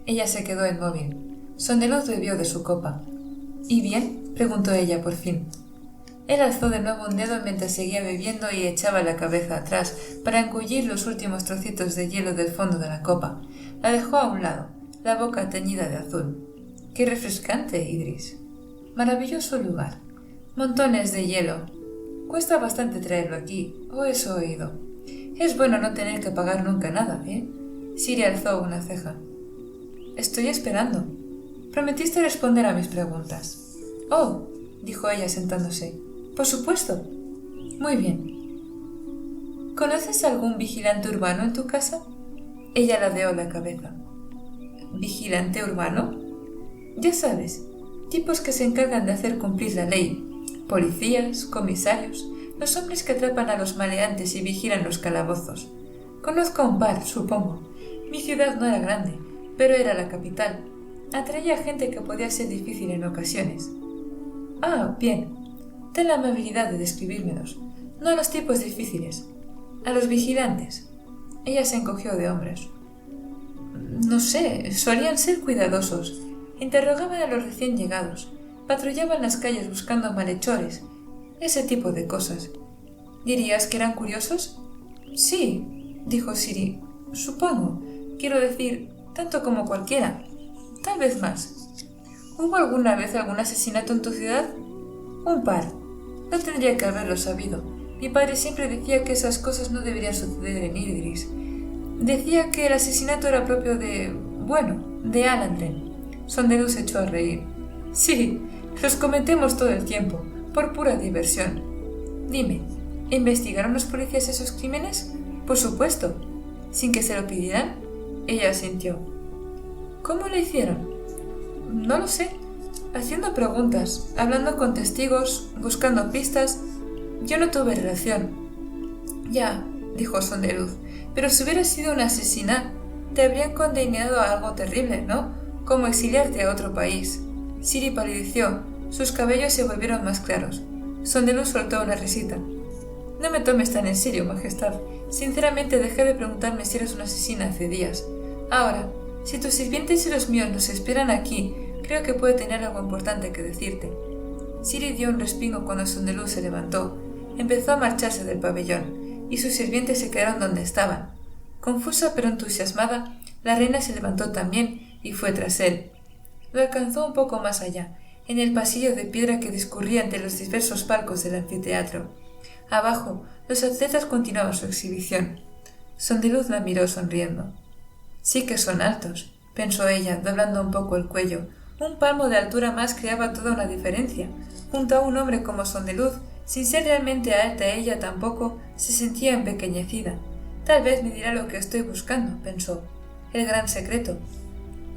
A: Ella se quedó inmóvil. Son de Luz bebió de su copa. ¿Y bien?, preguntó ella por fin. Él alzó de nuevo un dedo mientras seguía bebiendo y echaba la cabeza atrás para engullir los últimos trocitos de hielo del fondo de la copa. La dejó a un lado, la boca teñida de azul. ¡Qué refrescante, Idris! Maravilloso lugar. Montones de hielo. Cuesta bastante traerlo aquí, o eso he oído. Es bueno no tener que pagar nunca nada, ¿eh? Siri alzó una ceja. Estoy esperando. Prometiste responder a mis preguntas. Oh, dijo ella sentándose. Por supuesto. Muy bien. ¿Conoces algún vigilante urbano en tu casa? Ella ladeó la cabeza. ¿Vigilante urbano? Ya sabes, tipos que se encargan de hacer cumplir la ley. Policías, comisarios, los hombres que atrapan a los maleantes y vigilan los calabozos. Conozco a un par, supongo. Mi ciudad no era grande, pero era la capital. Atraía gente que podía ser difícil en ocasiones. Ah, bien. Ten la amabilidad de describírmelos. No a los tipos difíciles. A los vigilantes. Ella se encogió de hombros. No sé, solían ser cuidadosos. Interrogaban a los recién llegados. Patrullaban las calles buscando malhechores. Ese tipo de cosas. ¿Dirías que eran curiosos? Sí, dijo Siri. Supongo. Quiero decir, tanto como cualquiera. Tal vez más. ¿Hubo alguna vez algún asesinato en tu ciudad? Un par. No tendría que haberlo sabido. Mi padre siempre decía que esas cosas no deberían suceder en Idris. Decía que el asesinato era propio de Alandren. Son de Luz se echó a reír. Sí, los cometemos todo el tiempo, por pura diversión. Dime, ¿investigaron los policías esos crímenes? Por supuesto. ¿Sin que se lo pidieran? Ella asintió. ¿Cómo lo hicieron? No lo sé. Haciendo preguntas, hablando con testigos, buscando pistas, yo no tuve relación. Ya, dijo Sondeluz, pero si hubiera sido un asesinato, te habrían condenado a algo terrible, ¿no? Como exiliarte a otro país. Ciri palideció, sus cabellos se volvieron más claros. Sondeluz soltó una risita. No me tomes tan en serio, Majestad. Sinceramente dejé de preguntarme si eres una asesina hace días. Ahora, si tus sirvientes y los míos nos esperan aquí, creo que puede tener algo importante que decirte. Ciri dio un respingo cuando Sondeluz se levantó. Empezó a marcharse del pabellón, y sus sirvientes se quedaron donde estaban. Confusa pero entusiasmada, la reina se levantó también y fue tras él. Lo alcanzó un poco más allá, en el pasillo de piedra que discurría entre los diversos palcos del anfiteatro. Abajo, los atletas continuaban su exhibición. Sondeluz la miró sonriendo. Sí que son altos, pensó ella, doblando un poco el cuello. Un palmo de altura más creaba toda una diferencia. Junto a un hombre como Sondeluz, sin ser realmente alta ella tampoco, se sentía empequeñecida. Tal vez me dirá lo que estoy buscando, pensó. El gran secreto.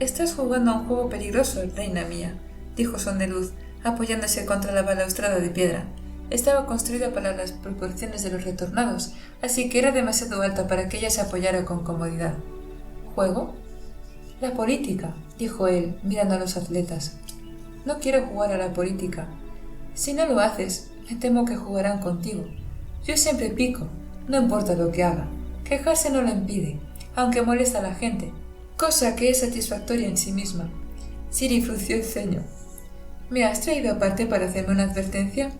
A: Estás jugando a un juego peligroso, reina mía, dijo Sondeluz, apoyándose contra la balaustrada de piedra. Estaba construida para las proporciones de los retornados, así que era demasiado alta para que ella se apoyara con comodidad. ¿Juego? La política, dijo él, mirando a los atletas. No quiero jugar a la política. Si no lo haces, me temo que jugarán contigo. Yo siempre pico, no importa lo que haga. Quejarse no lo impide, aunque molesta a la gente, cosa que es satisfactoria en sí misma. Ciri frunció el ceño. ¿Me has traído aparte para hacerme una advertencia?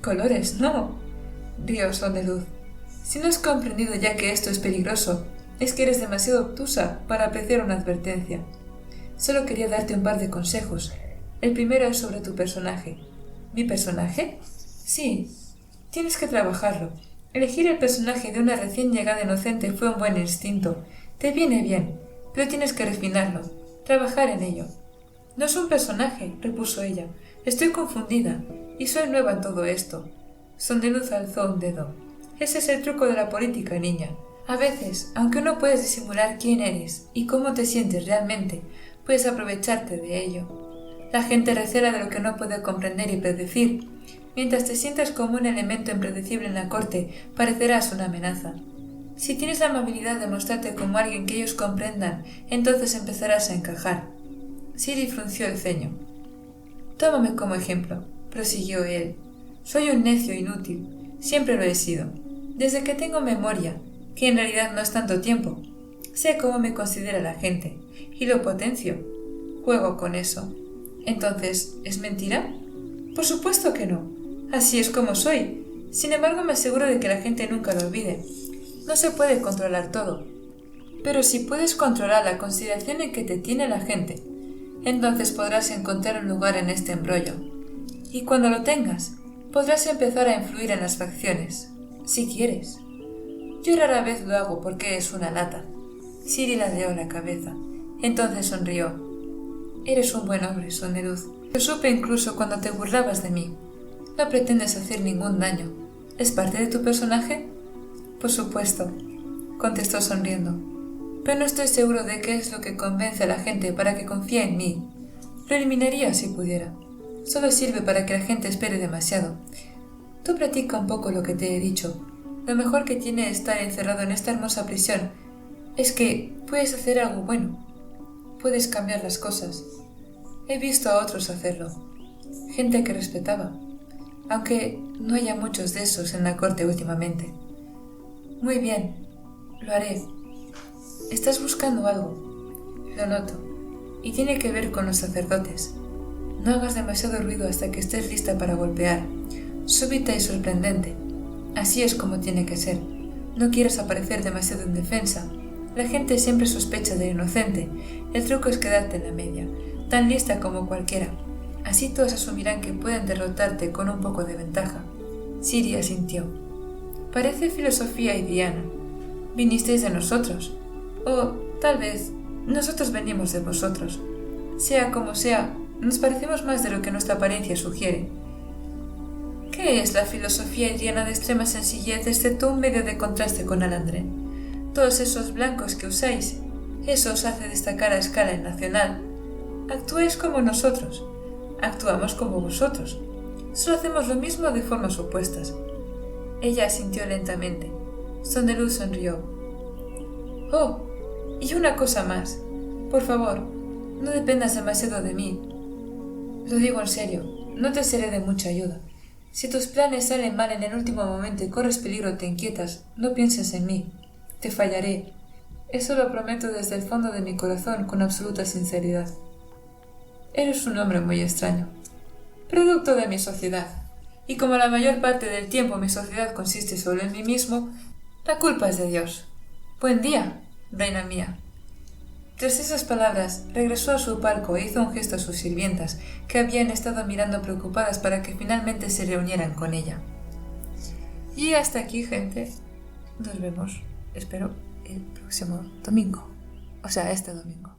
A: Colores, no, rió Sondeluz. Si no has comprendido ya que esto es peligroso, es que eres demasiado obtusa para apreciar una advertencia. Solo quería darte un par de consejos. El primero es sobre tu personaje. ¿Mi personaje? Sí, tienes que trabajarlo. Elegir el personaje de una recién llegada inocente fue un buen instinto. Te viene bien, pero tienes que refinarlo, trabajar en ello. No es un personaje, repuso ella. Estoy confundida, y soy nueva en todo esto. Sondeluz alzó un dedo. Ese es el truco de la política, niña. A veces, aunque no puedes disimular quién eres y cómo te sientes realmente, puedes aprovecharte de ello. La gente recela de lo que no puede comprender y predecir. Mientras te sientas como un elemento impredecible en la corte, parecerás una amenaza. Si tienes la amabilidad de mostrarte como alguien que ellos comprendan, entonces empezarás a encajar. Ciri frunció el ceño. Tómame como ejemplo, prosiguió él. Soy un necio inútil. Siempre lo he sido. Desde que tengo memoria, que en realidad no es tanto tiempo. Sé cómo me considera la gente, y lo potencio. Juego con eso. Entonces, ¿es mentira? Por supuesto que no. Así es como soy. Sin embargo, me aseguro de que la gente nunca lo olvide. No se puede controlar todo. Pero si puedes controlar la consideración en que te tiene la gente, entonces podrás encontrar un lugar en este embrollo. Y cuando lo tengas, podrás empezar a influir en las facciones, si quieres. Yo rara vez lo hago porque es una lata. Ciri ladeó la cabeza. Entonces sonrió. Eres un buen hombre, Sondeluz. Lo supe incluso cuando te burlabas de mí. No pretendes hacer ningún daño. ¿Es parte de tu personaje? Por supuesto, contestó sonriendo. Pero no estoy seguro de qué es lo que convence a la gente para que confíe en mí. Lo eliminaría si pudiera. Solo sirve para que la gente espere demasiado. Tú practica un poco lo que te he dicho. Lo mejor que tiene estar encerrado en esta hermosa prisión es que puedes hacer algo bueno. Puedes cambiar las cosas. He visto a otros hacerlo. Gente que respetaba. Aunque no haya muchos de esos en la corte últimamente. Muy bien, lo haré. Estás buscando algo. Lo noto. Y tiene que ver con los sacerdotes. No hagas demasiado ruido hasta que estés lista para golpear. Súbita y sorprendente. Así es como tiene que ser. No quieras aparecer demasiado indefensa. La gente siempre sospecha del inocente. El truco es quedarte en la media, tan lista como cualquiera. Así todos asumirán que pueden derrotarte con un poco de ventaja. Ciri asintió. Parece filosofía idiana. Vinisteis de nosotros. O, tal vez, nosotros venimos de vosotros. Sea como sea, nos parecemos más de lo que nuestra apariencia sugiere. ¿Qué es la filosofía idiana de extrema sencillez excepto un medio de contraste con Alandren? Todos esos blancos que usáis, eso os hace destacar a escala nacional. Actuáis como nosotros. Actuamos como vosotros. Solo hacemos lo mismo de formas opuestas. Ella asintió lentamente. Sondeluz sonrió. Oh, y una cosa más. Por favor, no dependas demasiado de mí. Lo digo en serio, no te seré de mucha ayuda. Si tus planes salen mal en el último momento y corres peligro o te inquietas, no pienses en mí. Te fallaré. Eso lo prometo desde el fondo de mi corazón con absoluta sinceridad. Eres un hombre muy extraño, producto de mi sociedad, y como la mayor parte del tiempo mi sociedad consiste solo en mí mismo, la culpa es de Dios. Buen día, reina mía. Tras esas palabras, regresó a su palco e hizo un gesto a sus sirvientas, que habían estado mirando preocupadas para que finalmente se reunieran con ella. Y hasta aquí, gente. Nos vemos, espero, el próximo domingo. O sea, este domingo.